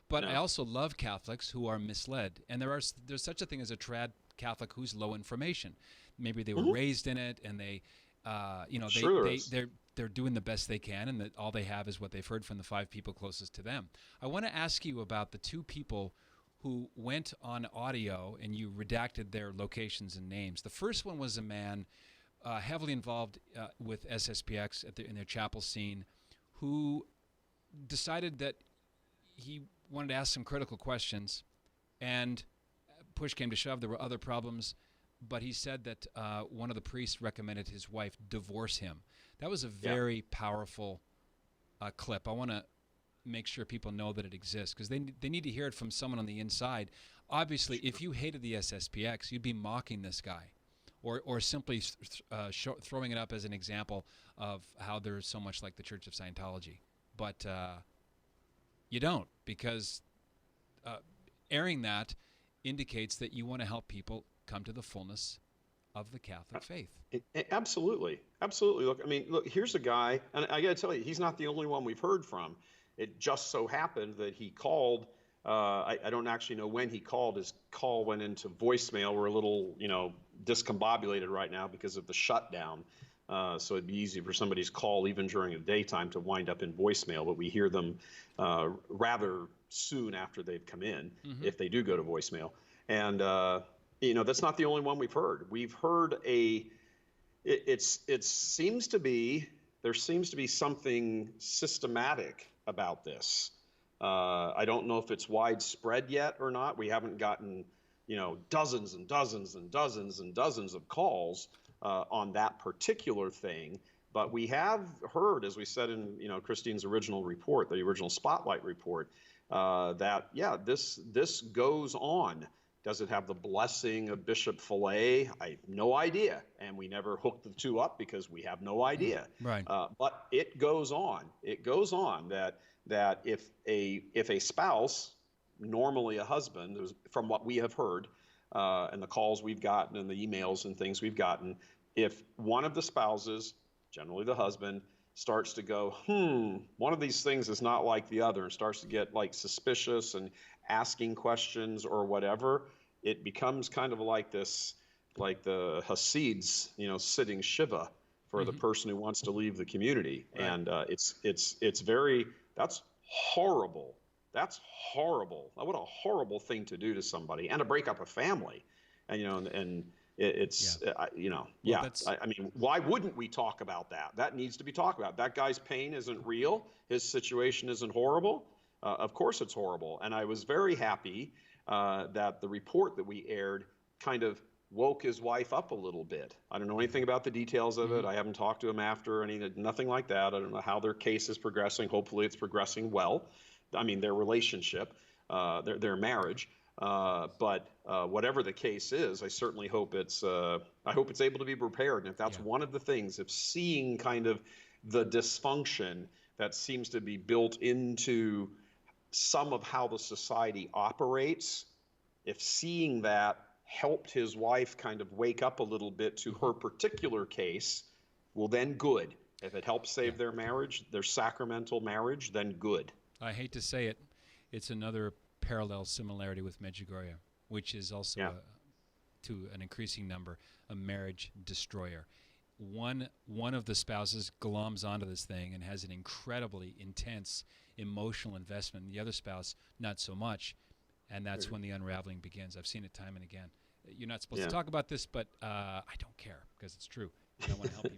But I also love Catholics who are misled. And there's such a thing as a trad Catholic who's low information. Maybe they were raised in it, and they you know, they're doing the best they can, and that all they have is what they've heard from the 5 people closest to them. I want to ask you about the 2 people who went on audio and you redacted their locations and names. The first one was a man heavily involved with SSPX in their chapel scene, who decided that he wanted to ask some critical questions, and push came to shove. There were other problems. But he said that one of the priests recommended his wife divorce him. That was a very powerful clip. I want to make sure people know that it exists, because they need to hear it from someone on the inside. Obviously, if you hated the SSPX, you'd be mocking this guy, or simply throwing it up as an example of how there's so much like the Church of Scientology. But you don't, because airing that indicates that you want to help people come to the fullness of the Catholic faith. Absolutely. Absolutely. Look, here's a guy, and I got to tell you, he's not the only one we've heard from. It just so happened that he called. I don't actually know when he called. His call went into voicemail. We're a little, you know, discombobulated right now because of the shutdown. So it'd be easy for somebody's call, even during the daytime, to wind up in voicemail. But we hear them rather soon after they've come in, if they do go to voicemail. And you know, that's not the only one we've heard. We've heard there seems to be something systematic about this. I don't know if it's widespread yet or not. We haven't gotten, you know, dozens and dozens and dozens and dozens of calls on that particular thing. But we have heard, as we said in, you know, Christine's original report, the original Spotlight report, that this goes on. Does it have the blessing of Bishop Fillet? I have no idea, and we never hooked the two up because we have no idea. Right. But it goes on. It goes on that if a spouse, normally a husband, from what we have heard, and the calls we've gotten and the emails and things we've gotten, if one of the spouses, generally the husband, starts to go, one of these things is not like the other, and starts to get like suspicious and asking questions or whatever, it becomes kind of like this, like the Hasids, you know, sitting Shiva for the person who wants to leave the community. Right. And it's very, that's horrible. That's horrible. What a horrible thing to do to somebody, and to break up a family. And it's Well, yeah. I mean, why wouldn't we talk about that? That needs to be talked about. That guy's pain isn't real. His situation isn't horrible. Of course, it's horrible. And I was very happy that the report that we aired kind of woke his wife up a little bit. I don't know anything about the details of it. I haven't talked to him after, nothing like that. I don't know how their case is progressing. Hopefully, it's progressing well. I mean, their relationship, their marriage. But whatever the case is, I certainly hope it's able to be repaired. And if that's one of the things, if seeing kind of the dysfunction that seems to be built into some of how the society operates, if seeing that helped his wife kind of wake up a little bit to her particular case, well, then good. If it helps save their marriage, their sacramental marriage, then good. I hate to say it, it's another parallel similarity with Medjugorje, which is also, to an increasing number, a marriage destroyer. One of the spouses gloms onto this thing and has an incredibly intense emotional investment. The other spouse, not so much. And that's when the unraveling begins. I've seen it time and again. You're not supposed to talk about this, but I don't care because it's true. And I want to help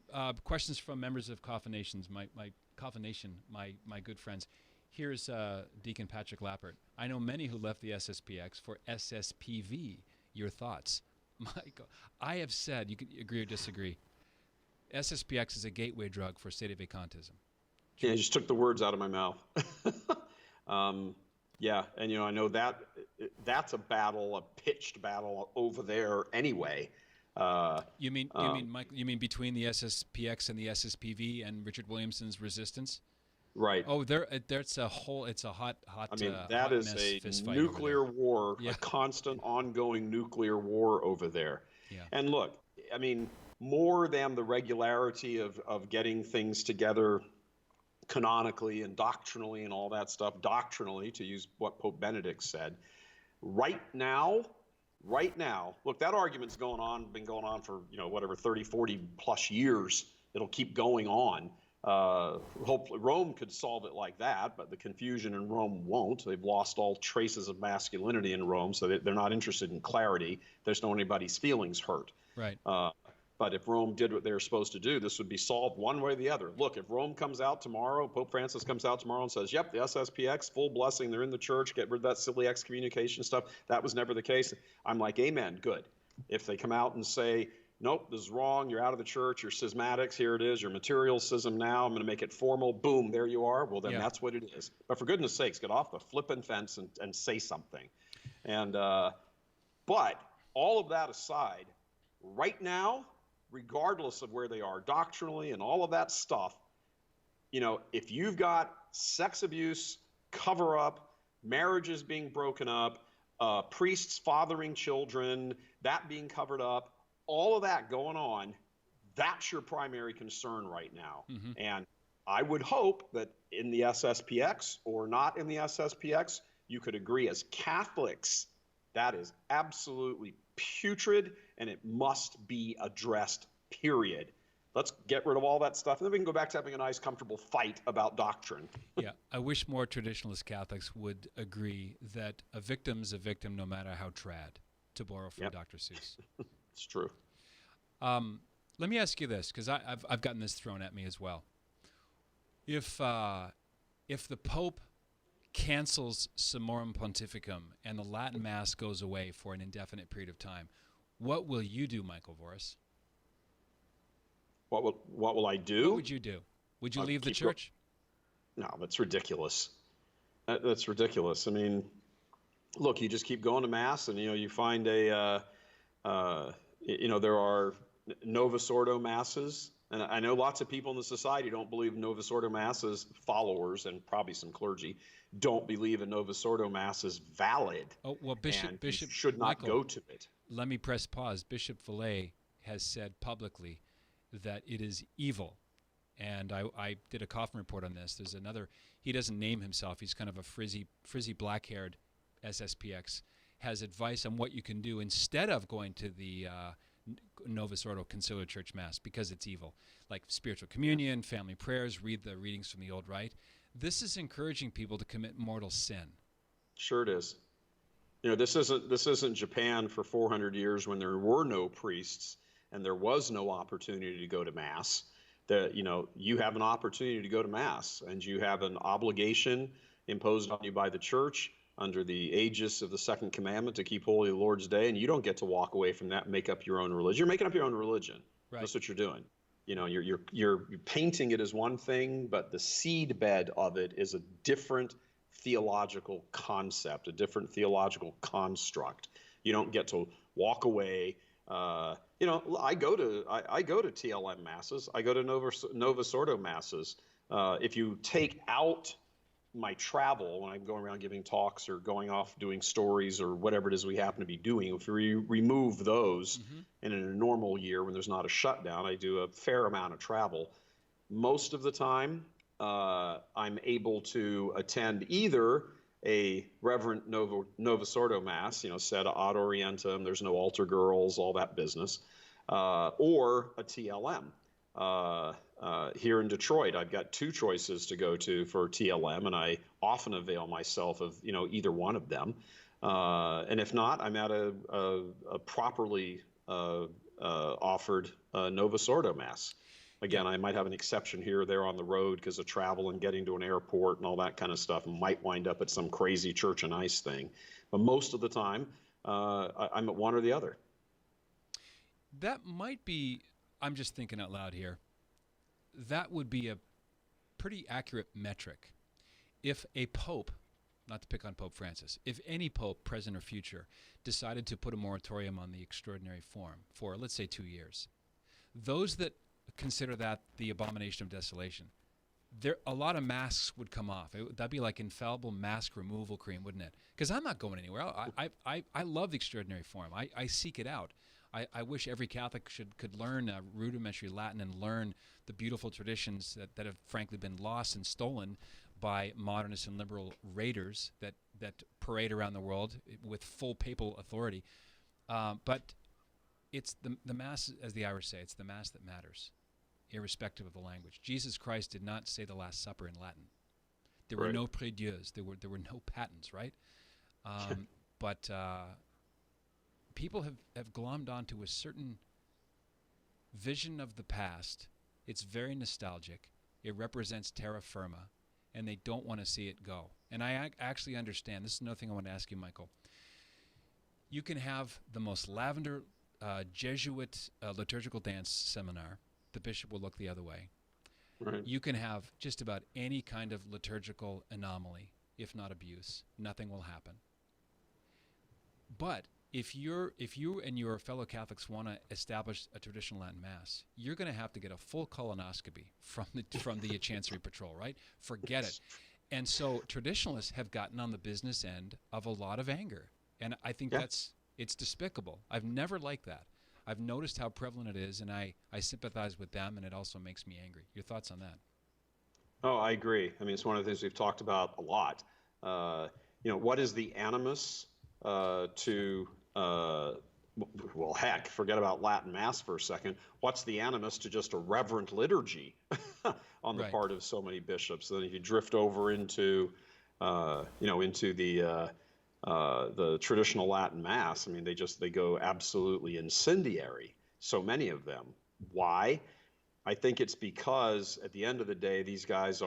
people. Questions from members of Coffin Nations, my Coffin Nation, my good friends. Here's Deacon Patrick Lappert. I know many who left the SSPX for SSPV. Your thoughts? Michael, I have said, you can agree or disagree, SSPX is a gateway drug for sedevacantism. Yeah, you just took the words out of my mouth. Yeah, and I know that's a battle, a pitched battle over there anyway. You mean, Mike? You mean between the SSPX and the SSPV and Richard Williamson's resistance? Right. Oh, it's a hot. I mean, that is a nuclear war, a constant, ongoing nuclear war over there. Yeah. And look, I mean, more than the regularity of getting things together canonically and doctrinally and all that stuff, doctrinally, to use what Pope Benedict said, right now, look, that argument's been going on for, 30, 40 plus years. It'll keep going on. Hopefully Rome could solve it like that, but the confusion in Rome won't. They've lost all traces of masculinity in Rome, so they're not interested in clarity. They just don't want anybody's feelings hurt. Right. But if Rome did what they were supposed to do, this would be solved one way or the other. Look, if Rome comes out tomorrow, Pope Francis comes out tomorrow and says, yep, the SSPX, full blessing, they're in the church, get rid of that silly excommunication stuff. That was never the case. I'm like, amen, good. If they come out and say, nope, this is wrong, you're out of the church, you're schismatics, here it is, your material schism now, I'm going to make it formal, boom, there you are. Well, then that's what it is. But for goodness sakes, get off the flippin' fence and say something. And but all of that aside, right now, regardless of where they are doctrinally and all of that stuff, if you've got sex abuse, cover up, marriages being broken up, priests fathering children, that being covered up, all of that going on, that's your primary concern right now. Mm-hmm. And I would hope that in the SSPX or not in the SSPX, you could agree as Catholics, that is absolutely putrid and it must be addressed, period. Let's get rid of all that stuff and then we can go back to having a nice, comfortable fight about doctrine. Yeah, I wish more traditionalist Catholics would agree that a victim's a victim no matter how trad, to borrow from Dr. Seuss. It's true. Let me ask you this, because I've gotten this thrown at me as well. If the Pope cancels Summorum Pontificum and the Latin Mass goes away for an indefinite period of time, what will you do, Michael Voris? What will I do? What would you do? Would you leave the church? No, that's ridiculous. That's ridiculous. I mean, look, you just keep going to Mass and, you find there are Novus Ordo Masses. And I know lots of people in the society don't believe Novus Ordo Masses, followers and probably some clergy, don't believe a Novus Ordo Mass is valid. Oh, well, Bishop should not Michael, go to it. Let me press pause. Bishop Vallée has said publicly that it is evil. And I did a Coffin report on this. There's another, he doesn't name himself. He's kind of a frizzy black-haired SSPX, has advice on what you can do instead of going to the Novus Ordo Conciliar Church Mass because it's evil, like spiritual communion, family prayers, read the readings from the Old Rite. This is encouraging people to commit mortal sin. Sure it is. This isn't Japan for 400 years when there were no priests and there was no opportunity to go to mass. That you have an opportunity to go to mass, and you have an obligation imposed on you by the church under the aegis of the second commandment to keep holy the Lord's day, and you don't get to walk away from that and make up your own religion. You're making up your own religion. Right. That's what you're doing. You're painting it as one thing, but the seed bed of it is a different theological concept, a different theological construct. You don't get to walk away. I go to TLM masses. I go to Novus Ordo masses. If you take out my travel when I'm going around giving talks or going off doing stories or whatever it is we happen to be doing, if we remove those, and in a normal year when there's not a shutdown, I do a fair amount of travel. Most of the time, I'm able to attend either a Reverend Novus Ordo Mass, sed ad orientem, there's no altar girls, all that business, or a TLM. Here in Detroit, I've got two choices to go to for TLM, and I often avail myself of either one of them. And if not, I'm at a properly offered Novus Ordo Mass. Again, I might have an exception here or there on the road because of travel and getting to an airport and all that kind of stuff, and might wind up at some crazy church and ice thing. But most of the time, I'm at one or the other. That might be, I'm just thinking out loud here, that would be a pretty accurate metric. If a pope, not to pick on Pope Francis, if any pope, present or future, decided to put a moratorium on the extraordinary form for, let's say, 2 years, those that consider that the abomination of desolation, a lot of masks would come off. That'd be like infallible mask removal cream, wouldn't it? Because I'm not going anywhere. I love the extraordinary form. I seek it out. I wish every Catholic could learn rudimentary Latin and learn the beautiful traditions that have frankly been lost and stolen by modernist and liberal raiders that parade around the world with full papal authority. But it's the Mass, as the Irish say, it's the Mass that matters, irrespective of the language. Jesus Christ did not say the Last Supper in Latin. There were no prie-dieus. There were no patents, right? But people have glommed onto a certain vision of the past. It's very nostalgic. It represents terra firma, and they don't want to see it go. And I actually understand. This is another thing I want to ask you, Michael. You can have the most lavender Jesuit liturgical dance seminar. The bishop will look the other way. Right. You can have just about any kind of liturgical anomaly, if not abuse. Nothing will happen. But if you and your fellow Catholics want to establish a traditional Latin Mass, you're going to have to get a full colonoscopy from the Chancery Patrol, right? Forget it. And so traditionalists have gotten on the business end of a lot of anger. And I think it's despicable. I've never liked that. I've noticed how prevalent it is, and I sympathize with them, and it also makes me angry. Your thoughts on that? Oh, I agree. I mean, it's one of the things we've talked about a lot. What is the animus to, well, heck, forget about Latin Mass for a second. What's the animus to just a reverent liturgy on the part of so many bishops? Then if you drift over into, into the traditional Latin Mass, I mean, they go absolutely incendiary, so many of them. Why? I think it's because at the end of the day, these guys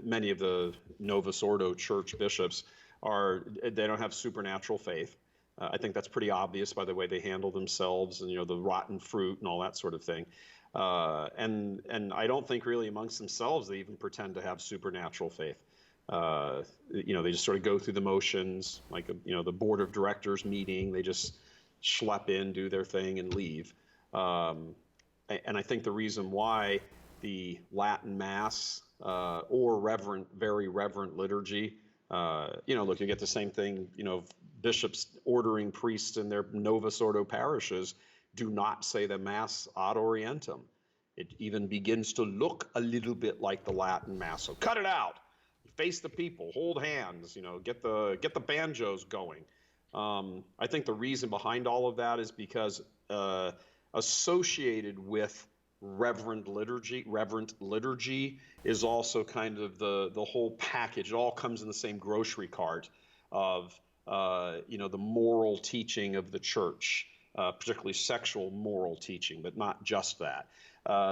many of the Novus Ordo church bishops they don't have supernatural faith. I think that's pretty obvious by the way they handle themselves and, the rotten fruit and all that sort of thing. And I don't think really amongst themselves they even pretend to have supernatural faith. They just sort of go through the motions, like, the board of directors meeting, they just schlep in, do their thing and leave. And I think the reason why the Latin Mass or very reverent liturgy, look, you get the same thing, bishops ordering priests in their Novus Ordo parishes do not say the Mass ad orientem. It even begins to look a little bit like the Latin Mass. So cut it out. Face the people, hold hands, get the banjos going. I think the reason behind all of that is because associated with reverent liturgy is also kind of the whole package. It all comes in the same grocery cart of the moral teaching of the church, particularly sexual moral teaching, but not just that.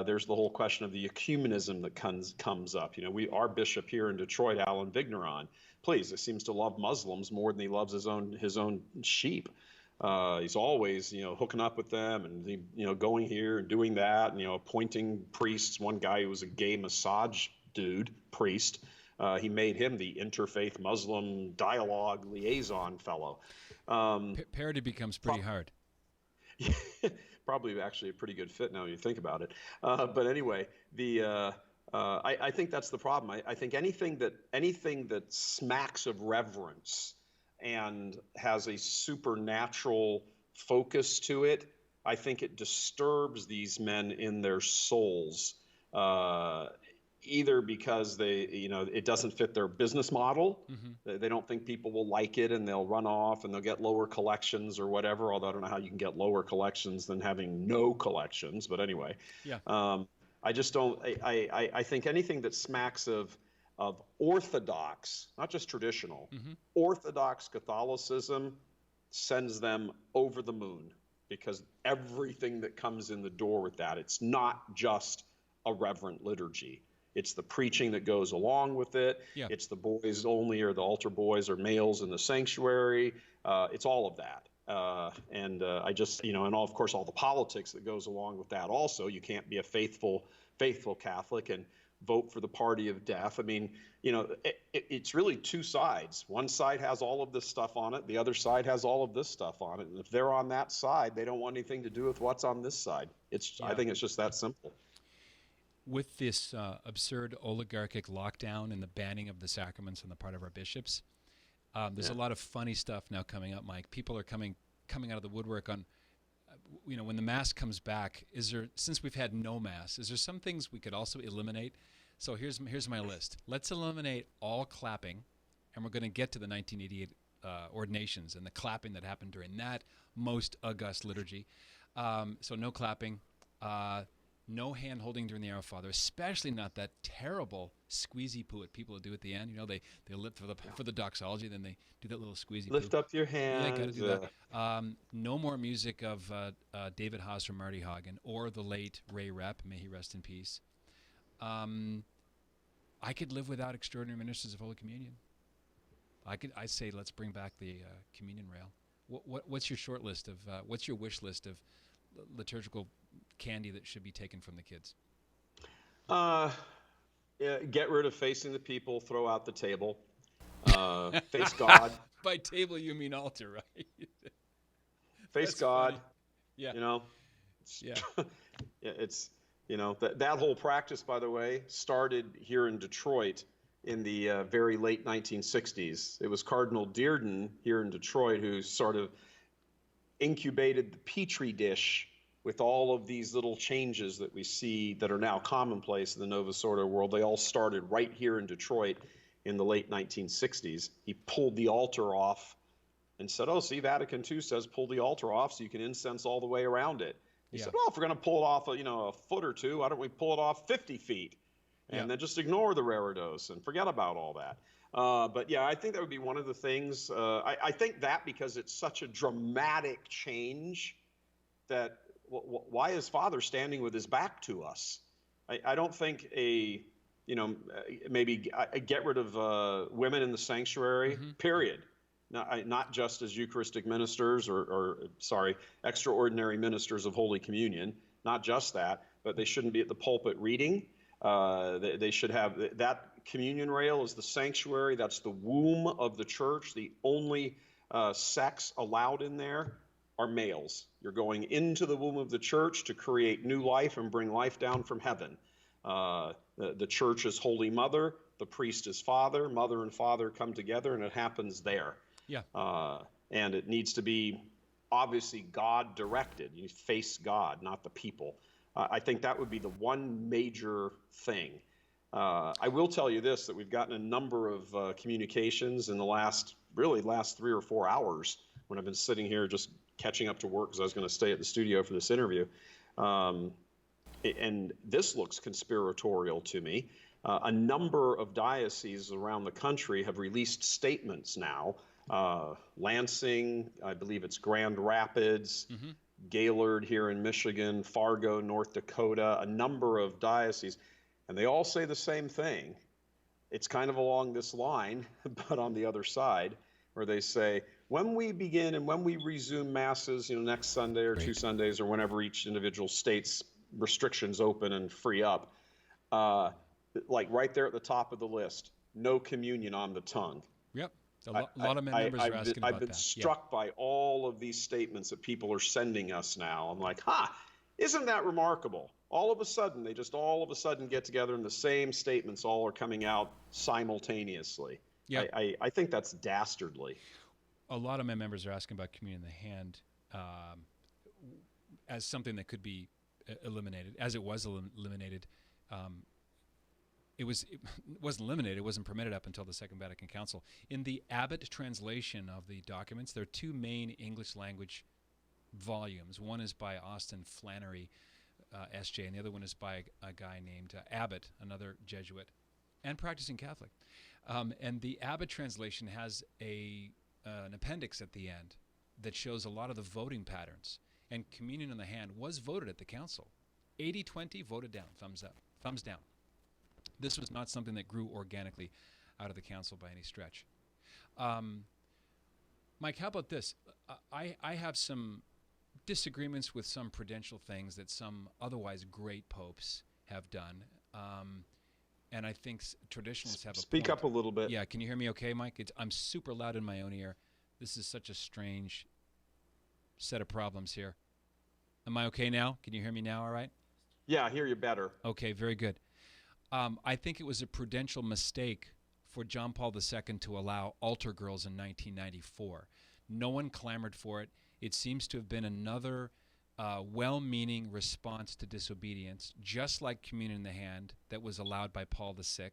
There's the whole question of the ecumenism that comes up. Our bishop here in Detroit, Alan Vigneron, please, he seems to love Muslims more than he loves his own sheep. He's always, hooking up with them and, going here and doing that and, appointing priests. One guy who was a gay massage priest, he made him the interfaith Muslim dialogue liaison fellow. Parity becomes pretty hard. Probably actually a pretty good fit now you think about it. But anyway, I think that's the problem. I think anything that smacks of reverence and has a supernatural focus to it, I think it disturbs these men in their souls, either because it doesn't fit their business model. Mm-hmm. They don't think people will like it and they'll run off and they'll get lower collections or whatever, although I don't know how you can get lower collections than having no collections. But anyway, yeah. I just don't. I think anything that smacks of orthodox, not just traditional, mm-hmm. Orthodox Catholicism sends them over the moon, because everything that comes in the door with that, it's not just a reverent liturgy. It's the preaching that goes along with it. Yeah. It's the boys only, or the altar boys or males in the sanctuary. It's all of that. I just, and all, of course, all the politics that goes along with that also. You can't be a faithful Catholic and vote for the party of death. I mean, it's really two sides. One side has all of this stuff on it. The other side has all of this stuff on it. And if they're on that side, they don't want anything to do with what's on this side. I think it's just that simple. With this absurd oligarchic lockdown and the banning of the sacraments on the part of our bishops, there's a lot of funny stuff now coming up, Mike. People are coming out of the woodwork on, when the Mass comes back, since we've had no Mass, is there some things we could also eliminate? So here's my list. Let's eliminate all clapping, and we're going to get to the 1988 ordinations and the clapping that happened during that most august liturgy. So no clapping. No hand holding during the Our Father, especially not that terrible squeezy poo that people do at the end. They lift for the doxology, then they do that little squeezy lift poo. Up your hands. Yeah, got to do that. No more music of David Haas or Marty Hagen or the late Ray Rep, may he rest in peace. I could live without extraordinary ministers of Holy Communion. I say let's bring back the communion rail. What's your short list of what's your wish list of liturgical candy that should be taken from the kids? Get rid of facing the people, throw out the table. Face God. By table you mean altar, right? Face That's God. Funny. Yeah. It's that whole practice, by the way, started here in Detroit in the very late 1960s. It was Cardinal Dearden here in Detroit who sort of incubated the petri dish with all of these little changes that we see that are now commonplace in the Novus Ordo world. They all started right here in Detroit in the late 1960s. He pulled the altar off and said, see, Vatican II says pull the altar off so you can incense all the way around it. He said, well, if we're going to pull it off a foot or two, why don't we pull it off 50 feet and then just ignore the reredos and forget about all that. But yeah, I think that would be one of the things. I think that because it's such a dramatic change that why is Father standing with his back to us? I don't think maybe get rid of women in the sanctuary, mm-hmm. period. Not just as Eucharistic ministers or extraordinary ministers of Holy Communion, not just that, but they shouldn't be at the pulpit reading. They should have that communion rail is the sanctuary. That's the womb of the church. The only sex allowed in there are males. You're going into the womb of the church to create new life and bring life down from heaven. The church is Holy Mother. The priest is Father. Mother and Father come together, and it happens there. Yeah. And it needs to be obviously God-directed. You face God, not the people. I think that would be the one major thing. I will tell you this, that we've gotten a number of communications in the last 3 or 4 hours when I've been sitting here just catching up to work because I was going to stay at the studio for this interview. And this looks conspiratorial to me. A number of dioceses around the country have released statements now Lansing, I believe it's Grand Rapids, Mm-hmm. Gaylord here in Michigan, Fargo, North Dakota, a number of dioceses, and they all say the same thing. It's kind of along this line, but on the other side, where they say, when we begin and when we resume masses, next Sunday or two Great. Sundays or whenever each individual state's restrictions open and free up, uh, like right there at the top of the list, no communion on the tongue. Yep. A lot of members are asking I've about been that. Yeah. struck by all of these statements that people are sending us now. I'm like, isn't that remarkable? All of a sudden, they just all of a sudden get together and the same statements all are coming out simultaneously. Yep. I think that's dastardly. A lot of my members are asking about communion in the hand as something that could be eliminated, as it was eliminated. It wasn't eliminated. It wasn't permitted up until the Second Vatican Council. In the Abbott translation of the documents, there are two main English language volumes. One is by Austin Flannery, S.J., and the other one is by a guy named Abbott, another Jesuit, and practicing Catholic. And the Abbott translation has an appendix at the end that shows a lot of the voting patterns. And communion in the hand was voted at the council. 80-20 voted down, thumbs up, thumbs down. This was not something that grew organically out of the council by any stretch. Mike, how about this? I have some disagreements with some prudential things that some otherwise great popes have done. And I think traditionalists have a Speak point. up a little bit. Yeah, can you hear me okay, Mike? I'm super loud in my own ear. This is such a strange set of problems here. Am I okay now? Can you hear me now all right? Yeah, I hear you better. Okay, very good. I think it was a prudential mistake for John Paul II to allow altar girls in 1994. No one clamored for it. It seems to have been another well-meaning response to disobedience, just like communion in the hand that was allowed by Paul VI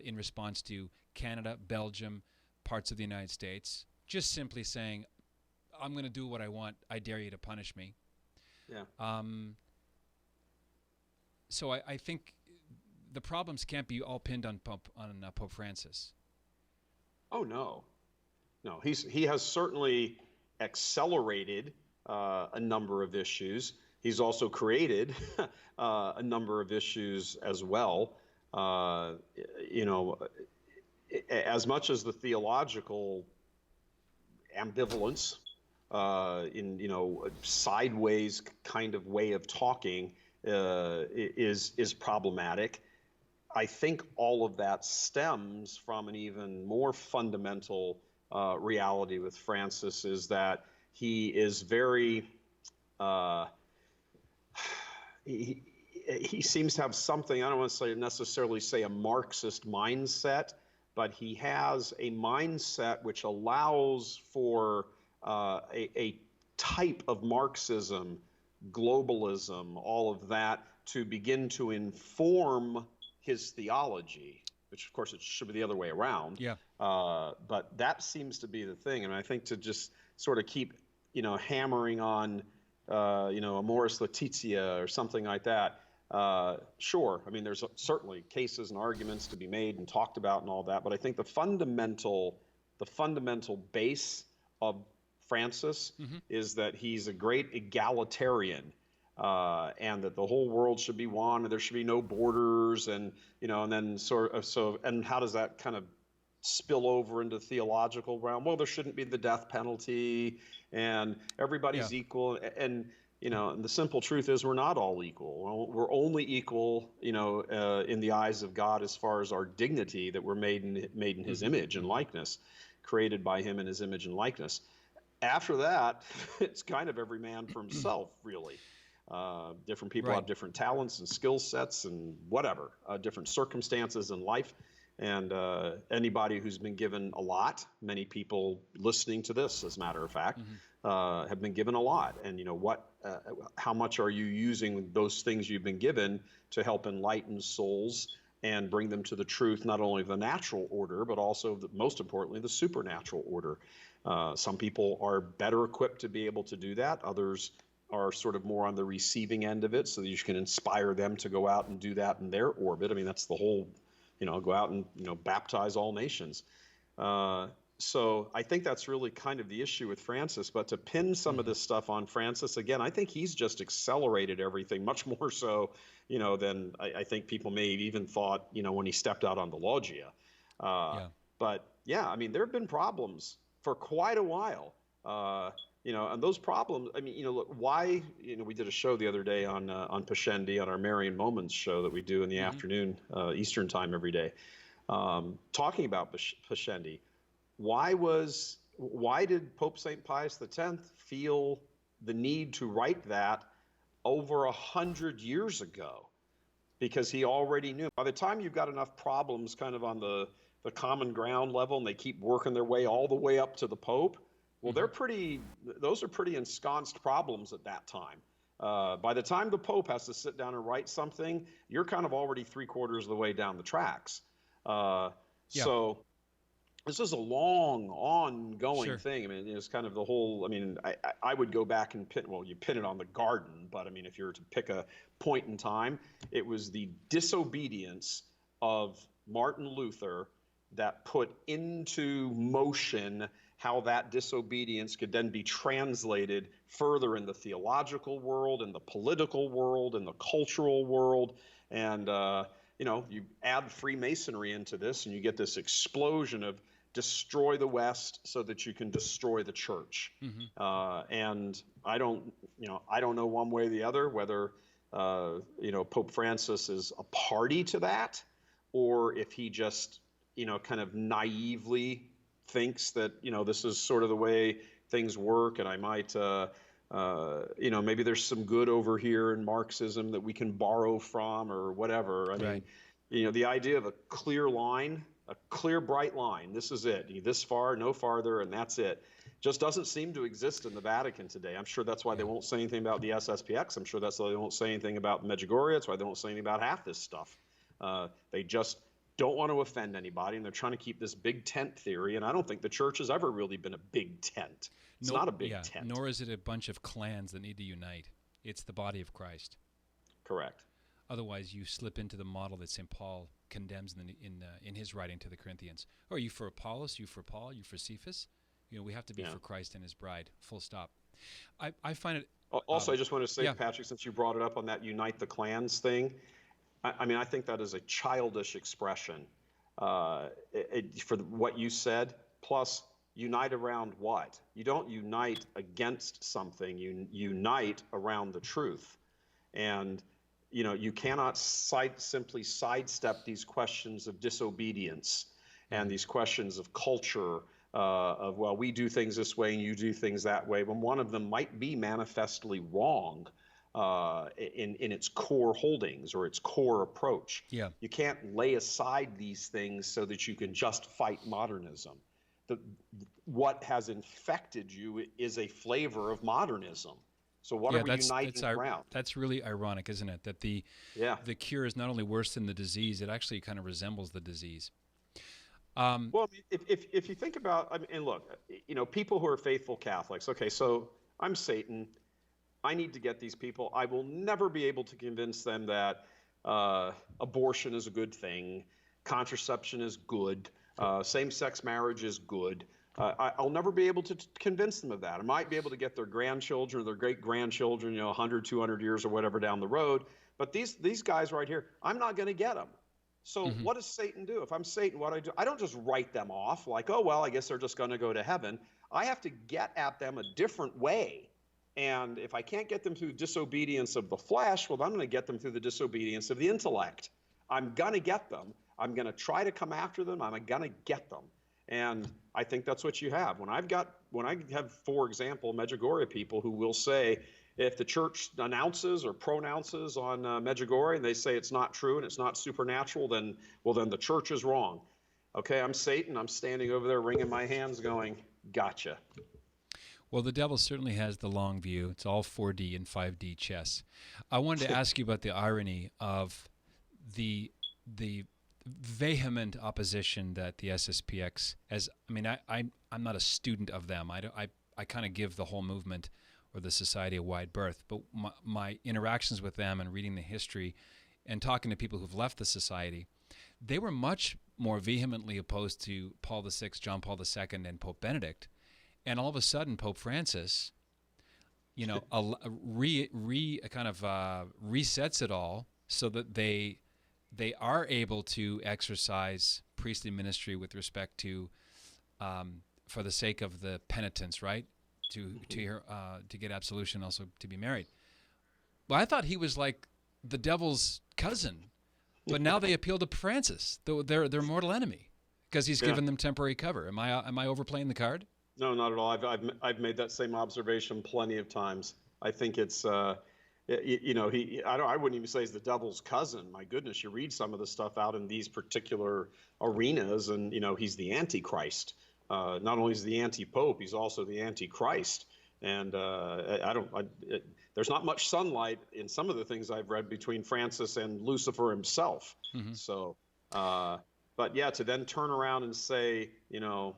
in response to Canada, Belgium, parts of the United States, just simply saying, I'm going to do what I want. I dare you to punish me. Yeah. So I think the problems can't be all pinned on Pope Francis. Oh no, he has certainly accelerated a number of issues. He's also created a number of issues as well. As much as the theological ambivalence in sideways kind of way of talking is problematic. I think all of that stems from an even more fundamental reality with Francis, is that he is very he seems to have something, I don't want to necessarily say a Marxist mindset, but he has a mindset which allows for a type of Marxism, globalism, all of that to begin to inform his theology, which of course it should be the other way around. Yeah. But that seems to be the thing. And I think to just sort of keep, hammering on, Amoris Laetitia or something like that. Sure. I mean, there's certainly cases and arguments to be made and talked about and all that. But I think the fundamental base of Francis is that he's a great egalitarian. And that the whole world should be one, and there should be no borders, and and then and how does that kind of spill over into the theological realm? Well, there shouldn't be the death penalty, and everybody's equal, and and the simple truth is we're not all equal. We're only equal, in the eyes of God as far as our dignity, that we're made in His image and likeness, created by Him in His image and likeness. After that, it's kind of every man for himself, really. Different people have different talents and skill sets and whatever, different circumstances in life. And anybody who's been given a lot, many people listening to this, as a matter of fact, have been given a lot. And how much are you using those things you've been given to help enlighten souls and bring them to the truth, not only of the natural order, but also, most importantly, the supernatural order? Some people are better equipped to be able to do that. Others are sort of more on the receiving end of it, so that you can inspire them to go out and do that in their orbit. I mean, that's the whole, go out and, baptize all nations. So I think that's really kind of the issue with Francis. But to pin some of this stuff on Francis, again, I think he's just accelerated everything much more so, than I think people may have even thought, when he stepped out on the loggia. Yeah. But yeah, I mean, there have been problems for quite a while. And those problems, I mean, look, why, we did a show the other day on Pascendi, on our Marian Moments show that we do in the afternoon, Eastern time every day, talking about Pascendi. Why did Pope St. Pius X feel the need to write that over 100 years ago? Because he already knew. By the time you've got enough problems kind of on the common ground level, and they keep working their way all the way up to the Pope, well, those are pretty ensconced problems at that time. By the time the Pope has to sit down and write something, you're kind of already 3/4 of the way down the tracks. So this is a long, ongoing thing. I mean, it's kind of the whole. I mean, I would go back and you pin it on the garden, but I mean, if you were to pick a point in time, it was the disobedience of Martin Luther that put into motion how that disobedience could then be translated further in the theological world, in the political world, in the cultural world, and you add Freemasonry into this, and you get this explosion of destroy the West so that you can destroy the church. And I don't know one way or the other whether Pope Francis is a party to that, or if he just kind of naively thinks that this is sort of the way things work, and I might maybe there's some good over here in Marxism that we can borrow from, or whatever. I mean, the idea of a clear line, a clear, bright line, this is it, this far, no farther, and that's it, just doesn't seem to exist in the Vatican today. I'm sure that's why they won't say anything about the SSPX. I'm sure that's why they won't say anything about Medjugorje. That's why they won't say anything about half this stuff. They just don't want to offend anybody, and they're trying to keep this big tent theory, and I don't think the church has ever really been a big tent. It's not a big tent. Nor is it a bunch of clans that need to unite. It's the body of Christ. Correct. Otherwise, you slip into the model that St. Paul condemns in his writing to the Corinthians. Oh, are you for Apollos? You for Paul? You for Cephas? We have to be for Christ and his bride, full stop. I find it... Also, I just want to say, Patrick, since you brought it up on that unite the clans thing, I mean, I think that is a childish expression for what you said. Plus, unite around what? You don't unite against something. You unite around the truth. And, you cannot simply sidestep these questions of disobedience and these questions of culture, of, well, we do things this way and you do things that way, when one of them might be manifestly wrong in its core holdings or its core approach. You can't lay aside these things so that you can just fight modernism. What has infected you is a flavor of modernism. So what are we uniting around? That's really ironic, isn't it? That the cure is not only worse than the disease, it actually kind of resembles the disease. Well, if you think about, I mean, and look, people who are faithful Catholics, okay, so I'm Satan. I need to get these people. I will never be able to convince them that abortion is a good thing, contraception is good, same-sex marriage is good. I'll never be able to convince them of that. I might be able to get their grandchildren or their great-grandchildren, 100, 200 years or whatever down the road. But these guys right here, I'm not going to get them. So what does Satan do? If I'm Satan, what do? I don't just write them off like, oh, well, I guess they're just going to go to heaven. I have to get at them a different way. And if I can't get them through disobedience of the flesh, well, I'm going to get them through the disobedience of the intellect. I'm going to get them. I'm going to try to come after them. I'm going to get them. And I think that's what you have. When I have, for example, Medjugorje people who will say, if the church announces or pronounces on Medjugorje and they say it's not true and it's not supernatural, then the church is wrong. Okay, I'm Satan. I'm standing over there wringing my hands going, gotcha. Well, the devil certainly has the long view. It's all 4D and 5D chess. I wanted to ask you about the irony of the vehement opposition that the SSPX I'm not a student of them. I kind of give the whole movement or the society a wide berth, but my interactions with them and reading the history and talking to people who've left the society, they were much more vehemently opposed to Paul VI, John Paul II, and Pope Benedict, and all of a sudden Pope Francis, resets it all so that they are able to exercise priestly ministry with respect to, for the sake of the penitents, right? To get absolution, also to be married. Well, I thought he was like the devil's cousin, but now they appeal to Francis, their mortal enemy, because he's given them temporary cover. Am I overplaying the card? No, not at all. I've made that same observation plenty of times. I think it's I wouldn't even say he's the devil's cousin. My goodness, you read some of the stuff out in these particular arenas, and he's the Antichrist. Not only is he the anti-pope, he's also the Antichrist. And there's not much sunlight in some of the things I've read between Francis and Lucifer himself. Mm-hmm. So, but yeah, to then turn around and say, the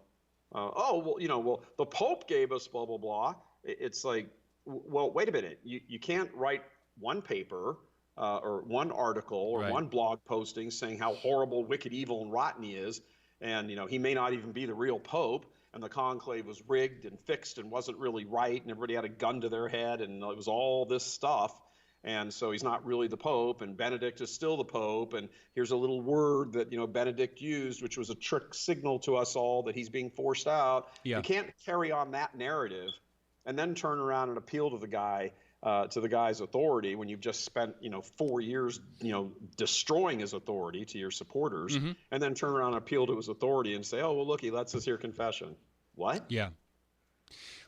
Pope gave us blah, blah, blah. It's like, well, wait a minute. You can't write one paper or one article or one blog posting saying how horrible, wicked, evil, and rotten he is. And, he may not even be the real Pope. And the conclave was rigged and fixed and wasn't really right. And everybody had a gun to their head. And it was all this stuff. And so he's not really the Pope, and Benedict is still the Pope. And here's a little word that, Benedict used, which was a trick signal to us all that he's being forced out. Yeah. You can't carry on that narrative and then turn around and appeal to the guy, to the guy's authority when you've just spent, 4 years, destroying his authority to your supporters, mm-hmm. and then turn around and appeal to his authority and say, oh, well, look, he lets us hear confession. What? Yeah.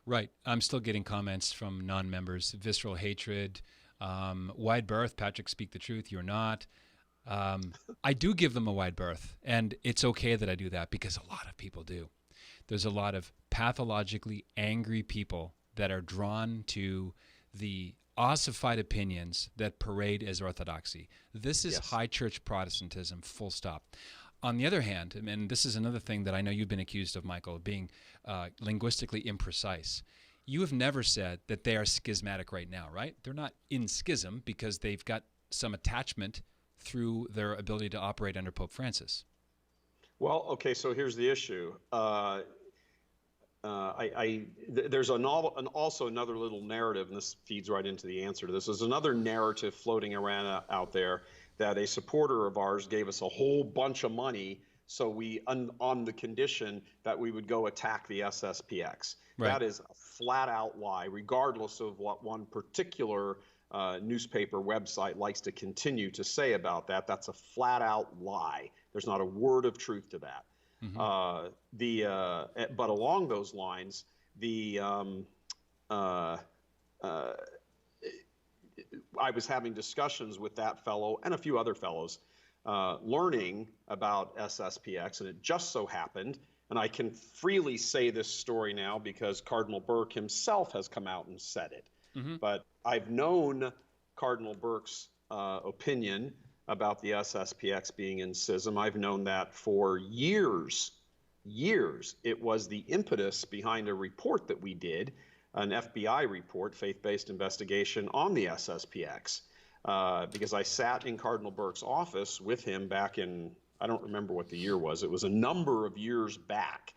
Right. I'm still getting comments from non-members, visceral hatred, wide berth, Patrick, speak the truth, you're not. I do give them a wide berth, and it's okay that I do that because a lot of people do. There's a lot of pathologically angry people that are drawn to the ossified opinions that parade as orthodoxy. This is high church Protestantism, full stop. On the other hand, and this is another thing that I know you've been accused of, Michael, of being linguistically imprecise. You have never said that they are schismatic right now, right? They're not in schism because they've got some attachment through their ability to operate under Pope Francis. Well, okay, so here's the issue. There's also another little narrative, and this feeds right into the answer to this. There's another narrative floating around out there that a supporter of ours gave us a whole bunch of money so on the condition that we would go attack the SSPX. Right. That is a flat out lie, regardless of what one particular newspaper website likes to continue to say about that. That's a flat out lie. There's not a word of truth to that. Mm-hmm. But along those lines, I was having discussions with that fellow and a few other fellows, learning about SSPX, and it just so happened, and I can freely say this story now because Cardinal Burke himself has come out and said it. Mm-hmm. But I've known Cardinal Burke's opinion about the SSPX being in schism. I've known that for years. It was the impetus behind a report that we did, an FBI report, faith-based investigation on the SSPX, because I sat in Cardinal Burke's office with him back in, I don't remember what the year was. It was a number of years back,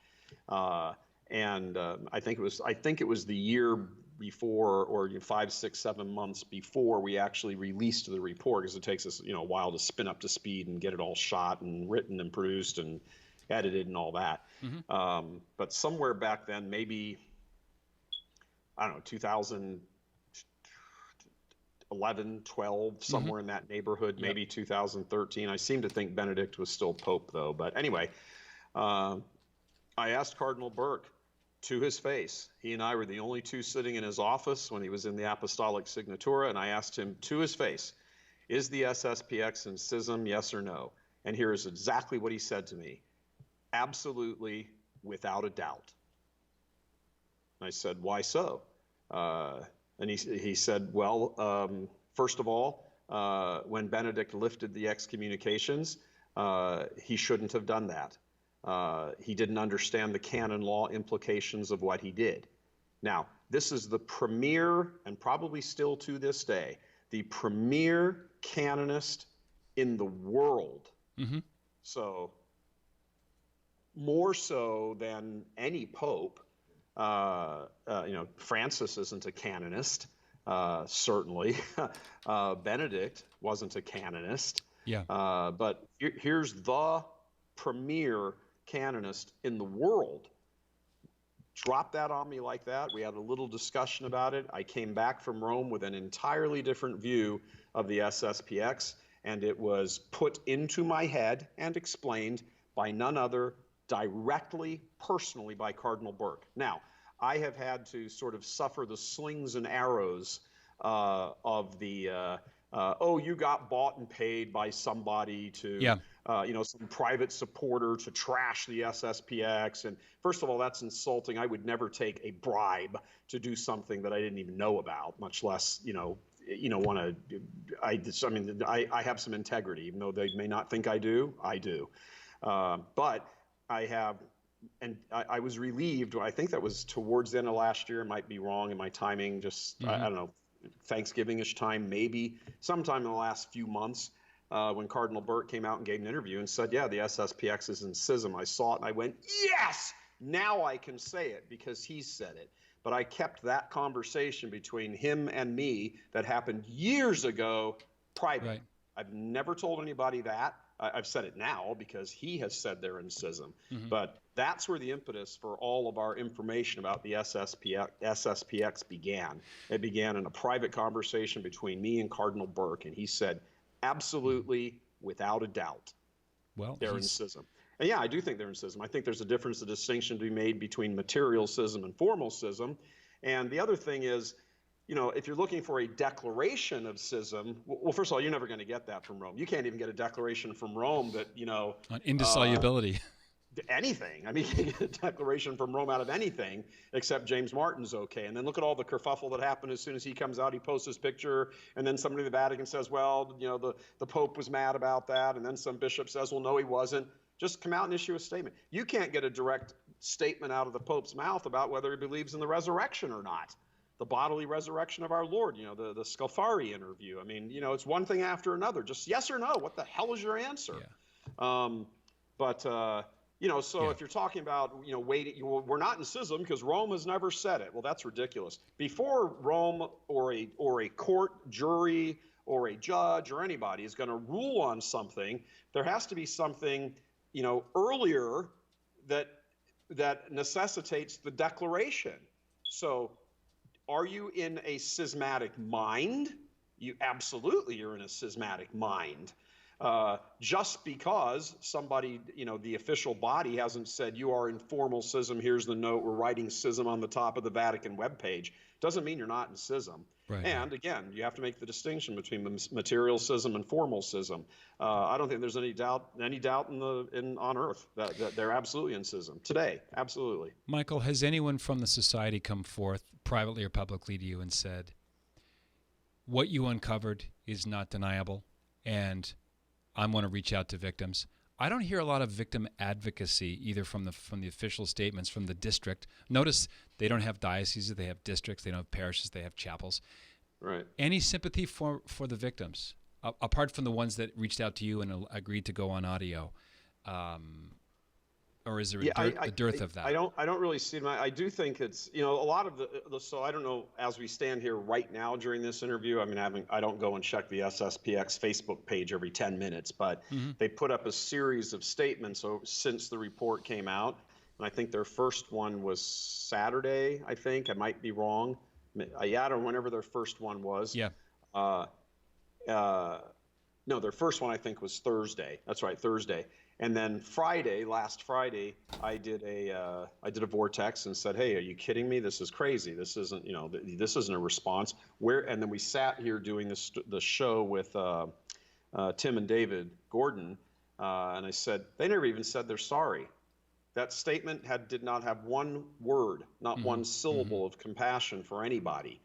and I think it was the year before, or 5, 6, 7 months before we actually released the report, because it takes us a while to spin up to speed and get it all shot and written and produced and edited and all that. Mm-hmm. But somewhere back then, maybe, I don't know, 2011, 12, somewhere mm-hmm. in that neighborhood, yep. Maybe 2013. I seem to think Benedict was still Pope, though. But anyway, I asked Cardinal Burke to his face. He and I were the only two sitting in his office when he was in the Apostolic Signatura, and I asked him to his face, is the SSPX in schism, yes or no? And here is exactly what he said to me. Absolutely, without a doubt. I said, why so? And he said, well, first of all, when Benedict lifted the excommunications, he shouldn't have done that. He didn't understand the canon law implications of what he did. Now, this is the premier, and probably still to this day, the premier canonist in the world. Mm-hmm. So more so than any pope. Francis isn't a canonist, certainly. Benedict wasn't a canonist. Yeah. But here's the premier canonist in the world. Drop that on me like that. We had a little discussion about it. I came back from Rome with an entirely different view of the SSPX, and it was put into my head and explained by none other, directly, personally, by Cardinal Burke. Now, I have had to sort of suffer the slings and arrows of the you got bought and paid by somebody to, some private supporter to trash the SSPX. And first of all, that's insulting. I would never take a bribe to do something that I didn't even know about, much less, want to. I have some integrity, even though they may not think I do. I do. But I have. And I was relieved. I think that was towards the end of last year. I might be wrong in my timing. Just, I don't know, Thanksgiving-ish time, maybe sometime in the last few months, when Cardinal Burke came out and gave an interview and said, yeah, the SSPX is in schism. I saw it and I went, yes, now I can say it because he said it. But I kept that conversation between him and me that happened years ago private. Right. I've never told anybody that. I've said it now because he has said they're in schism. But that's where the impetus for all of our information about the SSPX began. It began in a private conversation between me and Cardinal Burke, and he said, absolutely, without a doubt, they're in schism. And yeah, I do think they're in schism. I think there's a difference, a distinction to be made between material schism and formal schism. And the other thing is, if you're looking for a declaration of schism, well, first of all, you're never going to get that from Rome. You can't even get a declaration from Rome that, on indissolubility. Anything. I mean, you can get a declaration from Rome out of anything except James Martin's okay. And then look at all the kerfuffle that happened as soon as he comes out. He posts his picture, and then somebody in the Vatican says, well, the Pope was mad about that. And then some bishop says, well, no, he wasn't. Just come out and issue a statement. You can't get a direct statement out of the Pope's mouth about whether he believes in the resurrection or not. The bodily resurrection of our Lord, the Scalfari interview. I mean, it's one thing after another. Just yes or no. What the hell is your answer? Yeah. If you're talking about, waiting, we're not in schism because Rome has never said it. Well, that's ridiculous. Before Rome or a court, jury, or a judge or anybody is going to rule on something, there has to be something, earlier that necessitates the declaration. So, are you in a schismatic mind? You absolutely are in a schismatic mind. Just because somebody, the official body hasn't said you are in formal schism, here's the note, we're writing schism on the top of the Vatican webpage, doesn't mean you're not in schism. Right. And again, you have to make the distinction between material schism and formal schism. I don't think there's any doubt on earth that they're absolutely in schism today. Absolutely. Michael, has anyone from the society come forth privately or publicly to you and said, what you uncovered is not deniable, and I want to reach out to victims? I don't hear a lot of victim advocacy either from the official statements from the district. Notice they don't have dioceses, they have districts, they don't have parishes, they have chapels. Right. Any sympathy for the victims, apart from the ones that reached out to you and agreed to go on audio, or is there a dearth of that? I don't really see them. I do think it's, a lot of so I don't know, as we stand here right now during this interview, I mean, I don't go and check the SSPX Facebook page every 10 minutes, but they put up a series of statements since the report came out. And I think their first one was Saturday, I think. I might be wrong. I don't know, whenever their first one was. Yeah. No, their first one I think was Thursday. That's right, Thursday. And then last Friday, I did a vortex and said, "Hey, are you kidding me? This is crazy. This isn't, this isn't a response." And then we sat here doing the show with Tim and David Gordon, and I said, they never even said they're sorry. That statement did not have one word, not one syllable of compassion for anybody,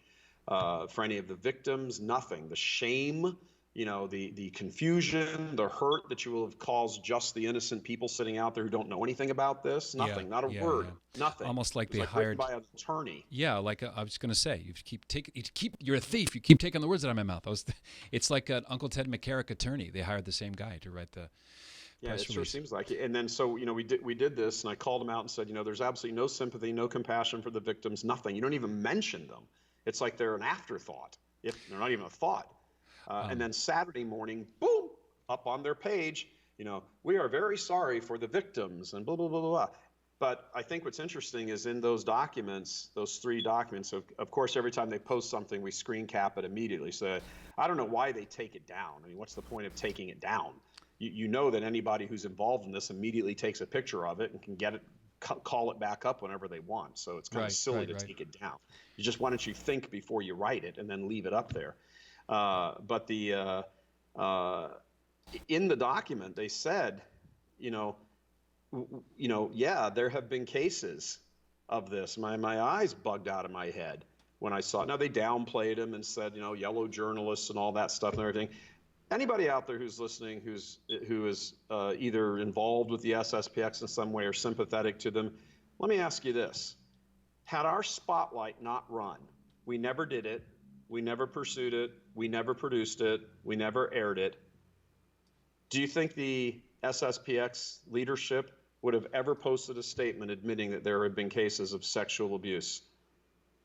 for any of the victims, nothing. The shame, the confusion, the hurt that you will have caused just the innocent people sitting out there who don't know anything about this, nothing, not a word, nothing. Almost like they hired by an attorney. Yeah, like I was going to say, you're a thief. You keep taking the words out of my mouth. It's like an Uncle Ted McCarrick attorney. They hired the same guy to write the Yeah, press it sure release. seems like it. And then so, we did this, and I called him out and said, there's absolutely no sympathy, no compassion for the victims, nothing. You don't even mention them. It's like they're an afterthought, if they're not even a thought. And then Saturday morning, boom, up on their page, we are very sorry for the victims and blah, blah, blah, blah, blah. But I think what's interesting is in those documents, those 3 documents, of course, every time they post something, we screen cap it immediately. So I don't know why they take it down. I mean, what's the point of taking it down? You know that anybody who's involved in this immediately takes a picture of it and can get it, call it back up whenever they want. So it's kind of silly to take it down. Why don't you think before you write it and then leave it up there? But in the document, they said, yeah, there have been cases of this. My eyes bugged out of my head when I saw it. Now, they downplayed them and said, yellow journalists and all that stuff and everything. Anybody out there who's listening who is either involved with the SSPX in some way or sympathetic to them, let me ask you this. Had our spotlight not run, we never did it, we never pursued it, we never produced it, we never aired it, do you think the SSPX leadership would have ever posted a statement admitting that there have been cases of sexual abuse?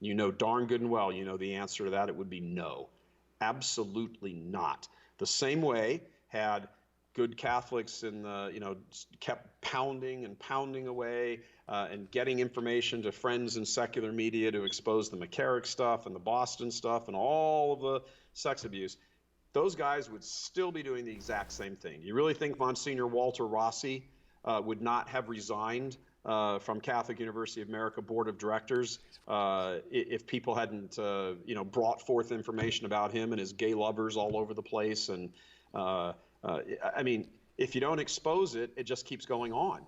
You know darn good and well, the answer to that, it would be no. Absolutely not. The same way had good Catholics in the, kept pounding and pounding away and getting information to friends in secular media to expose the McCarrick stuff and the Boston stuff and all of the sex abuse. Those guys would still be doing the exact same thing. You really think Monsignor Walter Rossi would not have resigned from Catholic University of America Board of Directors if people hadn't, brought forth information about him and his gay lovers all over the place? And I mean, if you don't expose it, it just keeps going on.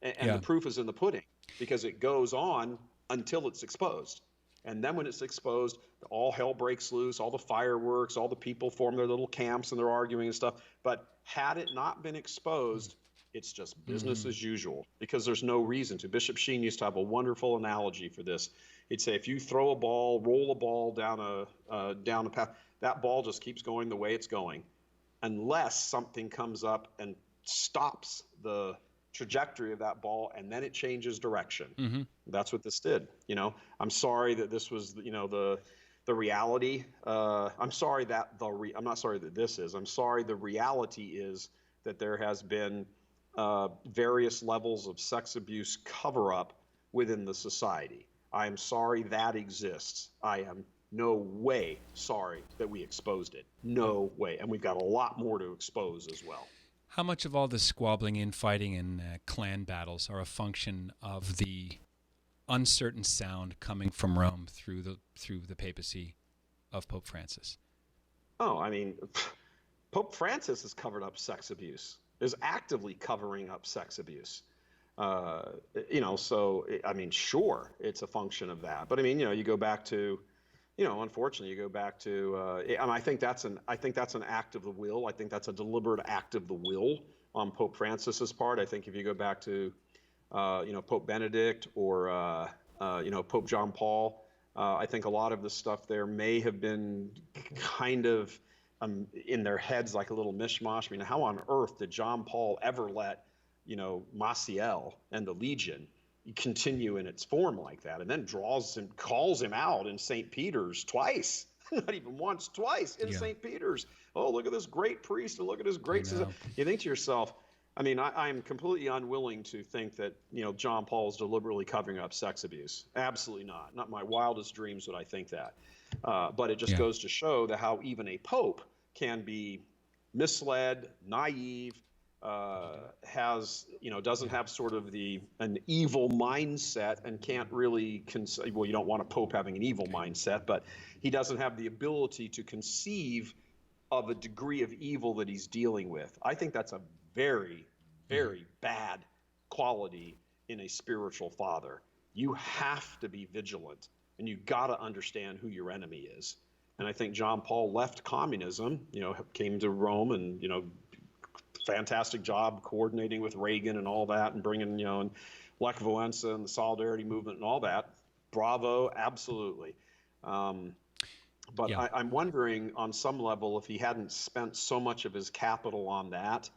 And the proof is in the pudding, because it goes on until it's exposed. And then when it's exposed, all hell breaks loose, all the fireworks, all the people form their little camps and they're arguing and stuff. But had it not been exposed, it's just business as usual, because there's no reason to. Bishop Sheen used to have a wonderful analogy for this. He'd say, if you throw a ball, roll a ball down a path, that ball just keeps going the way it's going, unless something comes up and stops the trajectory of that ball, and then it changes direction. That's what this did. I'm sorry that this was, the reality. I'm sorry that I'm not sorry that this is. I'm sorry the reality is that there has been various levels of sex abuse cover-up within the society. I am sorry that exists. I am no way sorry that we exposed it. No way. And we've got a lot more to expose as well. How much of all this squabbling, infighting, and clan battles are a function of the uncertain sound coming from Rome through the papacy of Pope Francis? Oh, I mean, Pope Francis has covered up sex abuse, is actively covering up sex abuse. So, I mean, sure, it's a function of that. But I mean, you go back to, unfortunately, you go back to, and I think that's an act of the will. I think that's a deliberate act of the will on Pope Francis's part. I think if you go back to, Pope Benedict or, Pope John Paul, I think a lot of the stuff there may have been kind of in their heads like a little mishmash. I mean, how on earth did John Paul ever let, Maciel and the Legion continue in its form like that, and then draws and calls him out in St. Peter's twice, not even once, twice in St. Peter's. Oh, look at this great priest, and look at his great. You think to yourself, I mean, I'm completely unwilling to think that, John Paul is deliberately covering up sex abuse. Absolutely not. Not my wildest dreams would I think that. But it just goes to show that how even a pope can be misled, naive, doesn't have sort of an evil mindset, and can't really well, you don't want a pope having an evil mindset, but he doesn't have the ability to conceive of a degree of evil that he's dealing with. I think that's a very, very bad quality in a spiritual father. You have to be vigilant, and you got to understand who your enemy is. And I think John Paul left communism, came to Rome, and, fantastic job coordinating with Reagan and all that, and bringing, and Lech Wałęsa and the Solidarity Movement and all that. Bravo, absolutely. But I'm wondering on some level if he hadn't spent so much of his capital on that,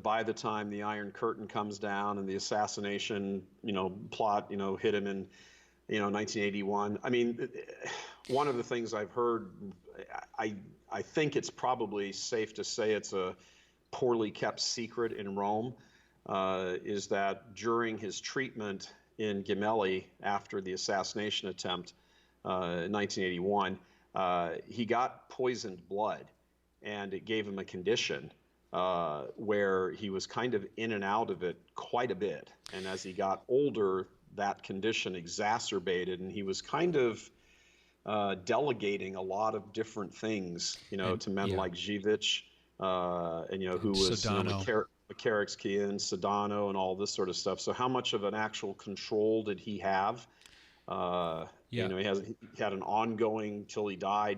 by the time the Iron Curtain comes down and the assassination, plot, hit him in, 1981. I mean, one of the things I've heard, I think it's probably safe to say it's a poorly kept secret in Rome, is that during his treatment in Gemelli after the assassination attempt in 1981, he got poisoned blood, and it gave him a condition where he was kind of in and out of it quite a bit. And as he got older, that condition exacerbated, and he was kind of delegating a lot of different things, to men like Zivich, and who was Makarikskian, Sedano, and all this sort of stuff. So how much of an actual control did he have? He had an ongoing till he died,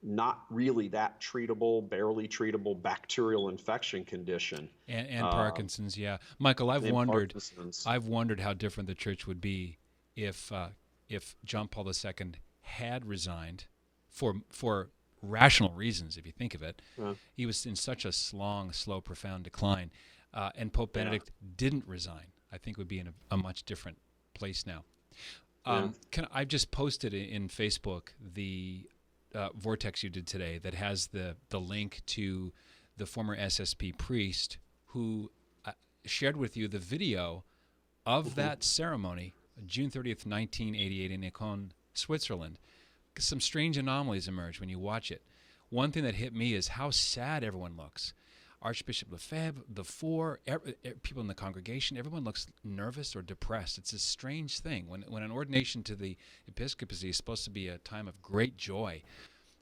not really that treatable, barely treatable bacterial infection condition. And Parkinson's, yeah. Michael, I've wondered how different the church would be if John Paul II had resigned for rational reasons, if you think of it. He was in such a long, slow, profound decline. And Pope Benedict didn't resign. I think would be in a much different place now. I've just posted in Facebook the vortex you did today that has the link to the former SSP priest who shared with you the video of that ceremony, June 30th, 1988 in Econ, Switzerland. Some strange anomalies emerge when you watch it. One thing that hit me is how sad everyone looks. Archbishop Lefebvre, the four, people in the congregation, everyone looks nervous or depressed. It's a strange thing. When an ordination to the episcopacy is supposed to be a time of great joy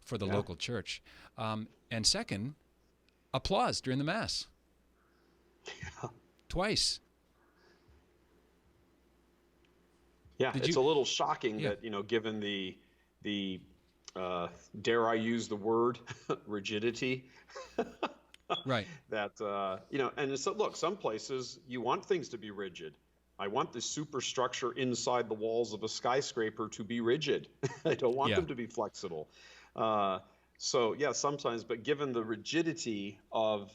for the local church. And second, applause during the Mass. Twice. Yeah, it's a little shocking that, given the dare I use the word, rigidity. Right. That, and so look, some places you want things to be rigid. I want the superstructure inside the walls of a skyscraper to be rigid. I don't want them to be flexible. So yeah, sometimes, but given the rigidity of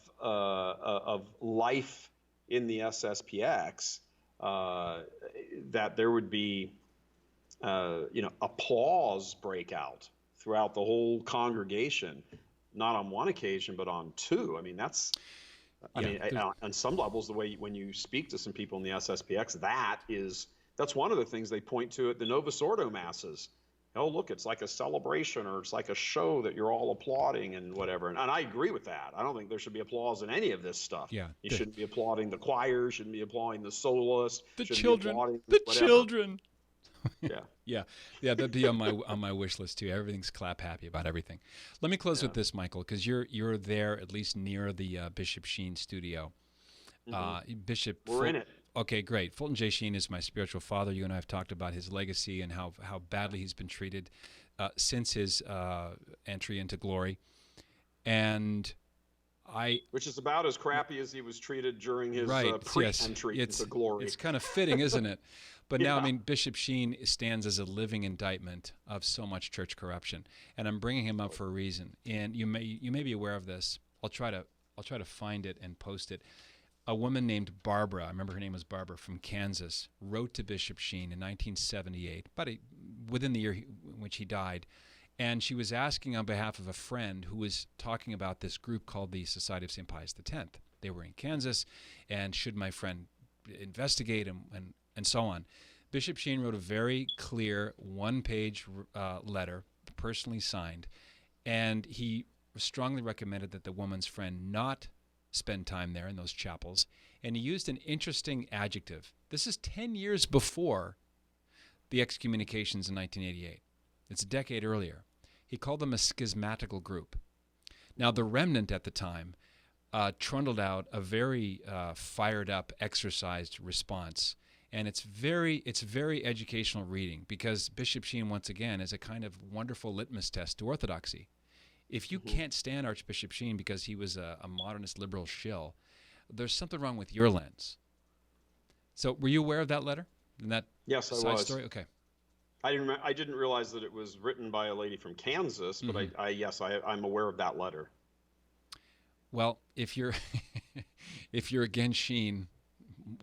life in the SSPX, that there would be, applause breakout throughout the whole congregation. Not on one occasion, but on two. I mean, that's, on some levels, the way when you speak to some people in the SSPX, that's one of the things they point to at the Novus Ordo masses. Oh, look, it's like a celebration, or it's like a show that you're all applauding and whatever. And I agree with that. I don't think there should be applause in any of this stuff. Yeah, you shouldn't be applauding the choir, shouldn't be applauding the soloist, the children, children. Yeah. That'd be on my wish list too. Everything's clap happy about everything. Let me close with this, Michael, because you're there at least near the Bishop Sheen studio. We're in it. Okay, great. Fulton J. Sheen is my spiritual father. You and I have talked about his legacy and how badly he's been treated since his entry into glory, which is about as crappy as he was treated during his pre-entry into glory. It's kind of fitting, isn't it? But now, Bishop Sheen stands as a living indictment of so much church corruption, and I'm bringing him up for a reason. And you may be aware of this. I'll try to find it and post it. A woman named Barbara, I remember her name was Barbara, from Kansas, wrote to Bishop Sheen in 1978, within the year in which he died, and she was asking on behalf of a friend who was talking about this group called the Society of St. Pius X. They were in Kansas, and should my friend investigate and so on. Bishop Sheen wrote a very clear one-page letter, personally signed, and he strongly recommended that the woman's friend not spend time there in those chapels, and he used an interesting adjective. This is 10 years before the excommunications in 1988. It's a decade earlier. He called them a schismatical group. Now, the remnant at the time trundled out a very fired-up, exercised response, and it's very educational reading, because Bishop Sheen, once again, is a kind of wonderful litmus test to orthodoxy. If you can't stand Archbishop Sheen because he was a modernist liberal shill, there's something wrong with your lens. So were you aware of that letter? And that yes, side I was. Story? Okay. I didn't realize that it was written by a lady from Kansas, but I'm aware of that letter. Well, if you're if you're against Sheen,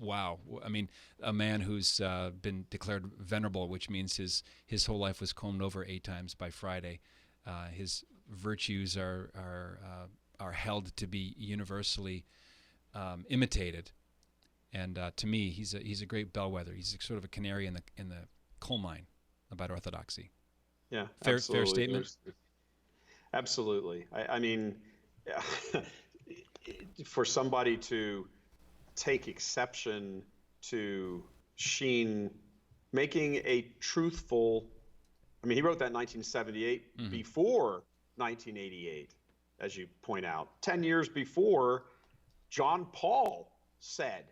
wow. I mean, a man who's been declared venerable, which means his whole life was combed over 8 times by Friday. His virtues are held to be universally imitated, and to me, he's a great bellwether. He's sort of a canary in the coal mine about orthodoxy. Yeah, Fair absolutely. statement. Absolutely. I mean, for somebody to take exception to Sheen making a truthful, I mean, he wrote that in 1978 before 1988, as you point out, 10 years before John Paul said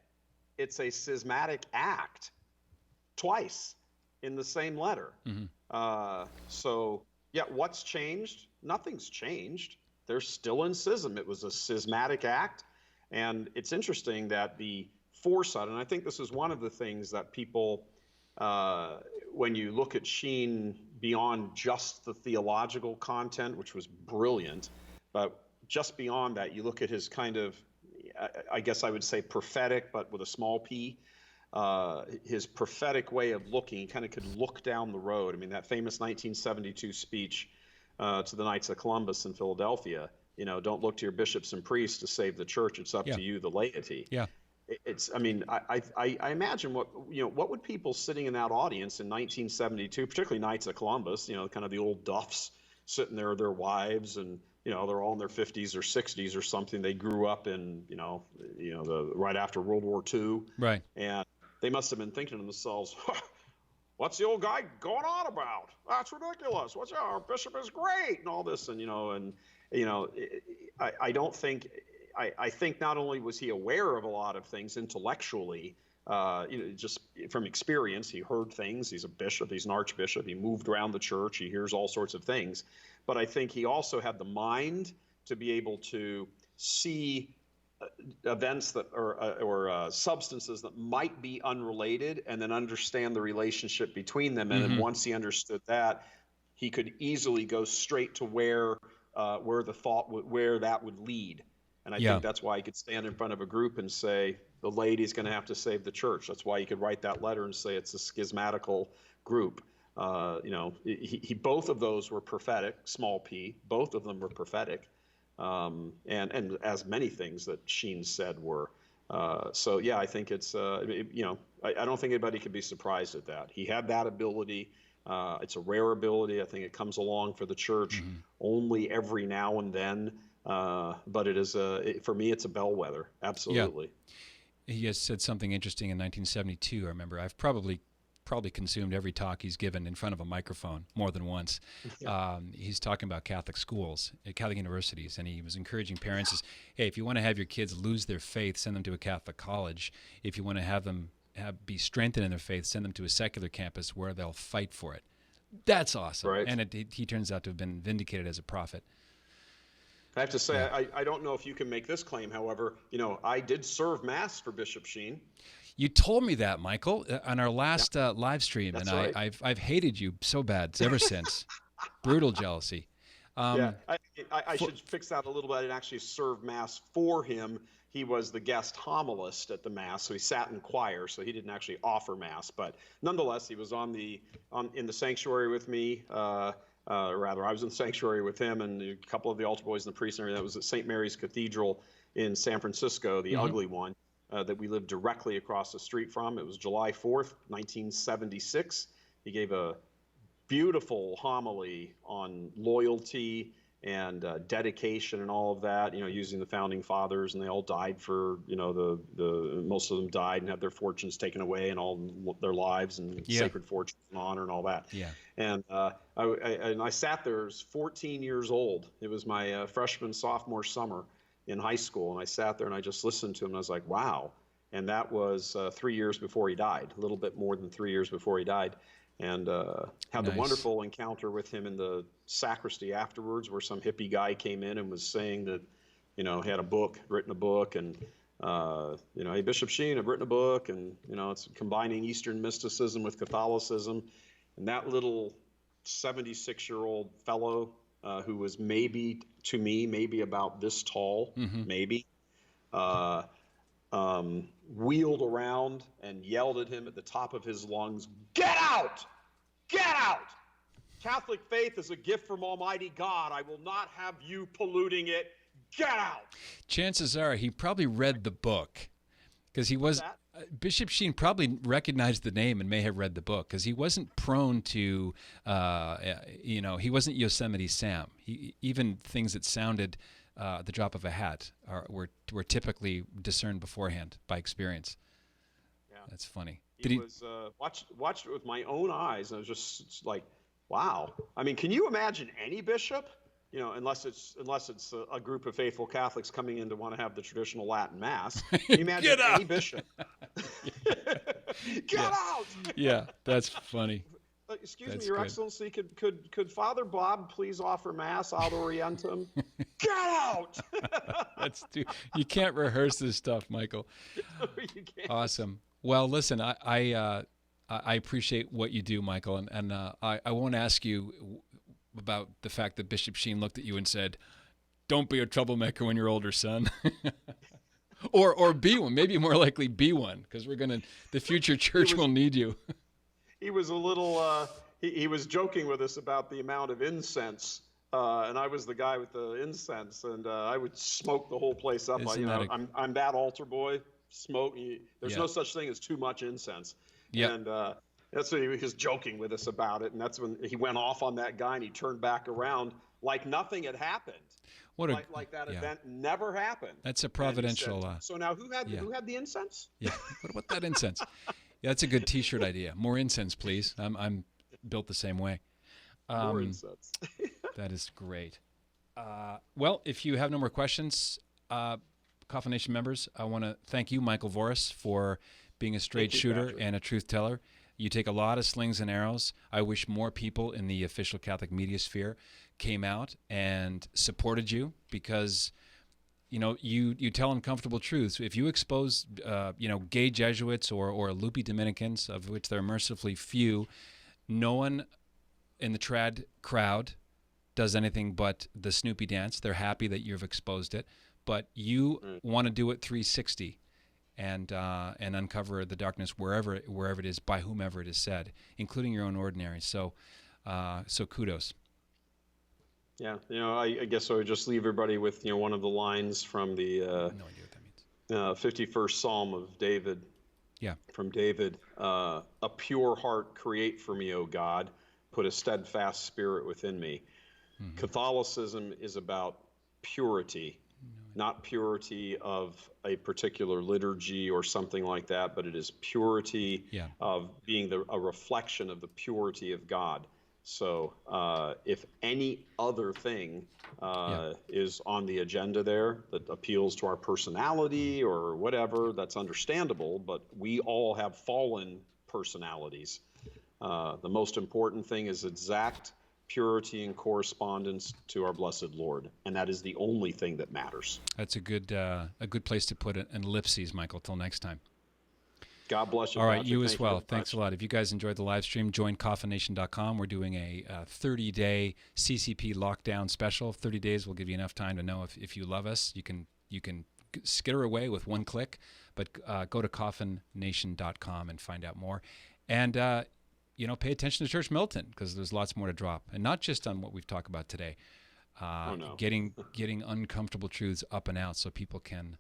it's a schismatic act twice in the same letter. So, yeah, what's changed? Nothing's changed. They're still in schism. It was a schismatic act. And it's interesting that the foresight, and I think this is one of the things that people, when you look at Sheen beyond just the theological content, which was brilliant, but just beyond that, you look at his kind of, I guess I would say prophetic, but with a small p, his prophetic way of looking. He kind of could look down the road. I mean, that famous 1972 speech to the Knights of Columbus in Philadelphia, don't look to your bishops and priests to save the church. It's up to you, the laity. Yeah. I mean, I imagine what would people sitting in that audience in 1972, particularly Knights of Columbus, kind of the old duffs sitting there with their wives, and they're all in their 50s or 60s or something. They grew up in the right after World War II, right? And they must have been thinking to themselves, "What's the old guy going on about? That's ridiculous. Our bishop is great," and all this, and I don't think. I think not only was he aware of a lot of things intellectually, just from experience, he heard things. He's a bishop. He's an archbishop. He moved around the church. He hears all sorts of things. But I think he also had the mind to be able to see events that or substances that might be unrelated, and then understand the relationship between them. And then once he understood that, he could easily go straight to where that would lead. And I think that's why he could stand in front of a group and say, the lady's going to have to save the church. That's why he could write that letter and say it's a schismatical group. Both of those were prophetic, small p. Both of them were prophetic. And as many things that Sheen said were. So, yeah, I think it's, I don't think anybody could be surprised at that. He had that ability. It's a rare ability. I think it comes along for the church only every now and then. But it is for me, it's a bellwether. Absolutely. Yeah. He has said something interesting in 1972. I remember I've probably consumed every talk he's given in front of a microphone more than once. He's talking about Catholic schools, Catholic universities, and he was encouraging parents, hey, if you want to have your kids lose their faith, send them to a Catholic college. If you want to have them be strengthened in their faith, send them to a secular campus where they'll fight for it. That's awesome. Right. And he turns out to have been vindicated as a prophet. I have to say, I don't know if you can make this claim. However, I did serve Mass for Bishop Sheen. You told me that, Michael, on our last live stream, and right. I've hated you so bad ever since. Brutal jealousy. I should fix that a little bit. I didn't actually serve Mass for him. He was the guest homilist at the Mass, so he sat in choir, so he didn't actually offer Mass. But nonetheless, he was in the sanctuary with me. Rather, I was in the sanctuary with him and a couple of the altar boys and the priests and everything. That was at St. Mary's Cathedral in San Francisco, the ugly one, that we lived directly across the street from. It was July 4th, 1976. He gave a beautiful homily on loyalty and dedication and all of that, using the founding fathers, and they all died for, most of them died and had their fortunes taken away and all their lives and sacred fortunes and honor and all that. Yeah. And I sat there as 14 years old. It was my freshman, sophomore summer in high school. And I sat there and I just listened to him and I was like, wow. And that was 3 years before he died, a little bit more than 3 years before he died. And had the wonderful encounter with him in the sacristy afterwards, where some hippie guy came in and was saying that, he had written a book, and hey, Bishop Sheen, I've written a book, and it's combining Eastern mysticism with Catholicism. And that little 76-year-old fellow who was maybe about this tall, maybe, uh, wheeled around and yelled at him at the top of his lungs, "Get out! Get out! Catholic faith is a gift from Almighty God. I will not have you polluting it. Get out!" Chances are he probably read the book, because Bishop Sheen probably recognized the name and may have read the book, because he wasn't prone to, he wasn't Yosemite Sam. Even things that sounded the drop of a hat were typically discerned beforehand by experience. Yeah. That's funny. He was watched it with my own eyes, and I was just like, wow. I mean, can you imagine any bishop? Unless it's a group of faithful Catholics coming in to want to have the traditional Latin Mass. Can you imagine any bishop? Get out! Yeah, that's funny. Excuse me, Your Excellency, could Father Bob please offer Mass ad orientem? Get out! You can't rehearse this stuff, Michael. No, you can't. Awesome. Well, listen, I appreciate what you do, Michael, and I won't ask you about the fact that Bishop Sheen looked at you and said, "Don't be a troublemaker when you're older, son." or be one, maybe more likely be one, because the future church will need you. He was a little, he was joking with us about the amount of incense, and I was the guy with the incense, and I would smoke the whole place up. I'm that altar boy, smoke. There's no such thing as too much incense. Yeah. And that's when he was joking with us about it, and that's when he went off on that guy, and he turned back around like nothing had happened. Like that event never happened. That's a providential. Said, so now who had the incense? Yeah. What about that incense? Yeah, that's a good T-shirt idea. More incense, please. I'm built the same way. More incense. That is great. Well, if you have no more questions, Coffin Nation members, I want to thank you, Michael Voris, for being a straight shooter Patrick. and a truth teller. You take a lot of slings and arrows. I wish more people in the official Catholic media sphere came out and supported you, because you tell uncomfortable truths. If you expose gay Jesuits or loopy Dominicans, of which there are mercifully few, no one in the trad crowd does anything but the Snoopy dance. They're happy that you've exposed it, but you want to do it 360. And uncover the darkness wherever it is, by whomever it is said, including your own ordinary. So kudos. Yeah, I guess I would just leave everybody with one of the lines from the no idea what that means. 51st Psalm of David. Yeah. From David, a pure heart create for me, O God, put a steadfast spirit within me. Mm-hmm. Catholicism is about purity. Not purity of a particular liturgy or something like that, but it is purity of being a reflection of the purity of God. So if any other thing is on the agenda there that appeals to our personality or whatever, that's understandable, but we all have fallen personalities. The most important thing is exact purity and correspondence to our blessed Lord, and that is the only thing that matters. That's a good place to put an ellipses, Michael. Till next time. God bless you. All right, you as well. Thanks a lot. If you guys enjoyed the live stream, join coffeennation.com. We're doing a 30-day CCP lockdown special. 30 days will give you enough time to know if you love us. You can skitter away with one click, but go to coffeennation.com and find out more. And pay attention to Church Militant, because there's lots more to drop, and not just on what we've talked about today. Getting uncomfortable truths up and out so people can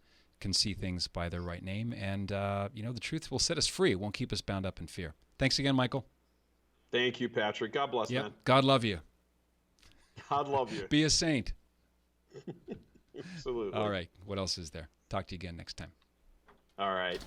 see things by their right name, and the truth will set us free. It won't keep us bound up in fear. Thanks again, Michael. Thank you, Patrick. God bless, man. God love you. God love you. Be a saint. Absolutely. All right. What else is there? Talk to you again next time. All right.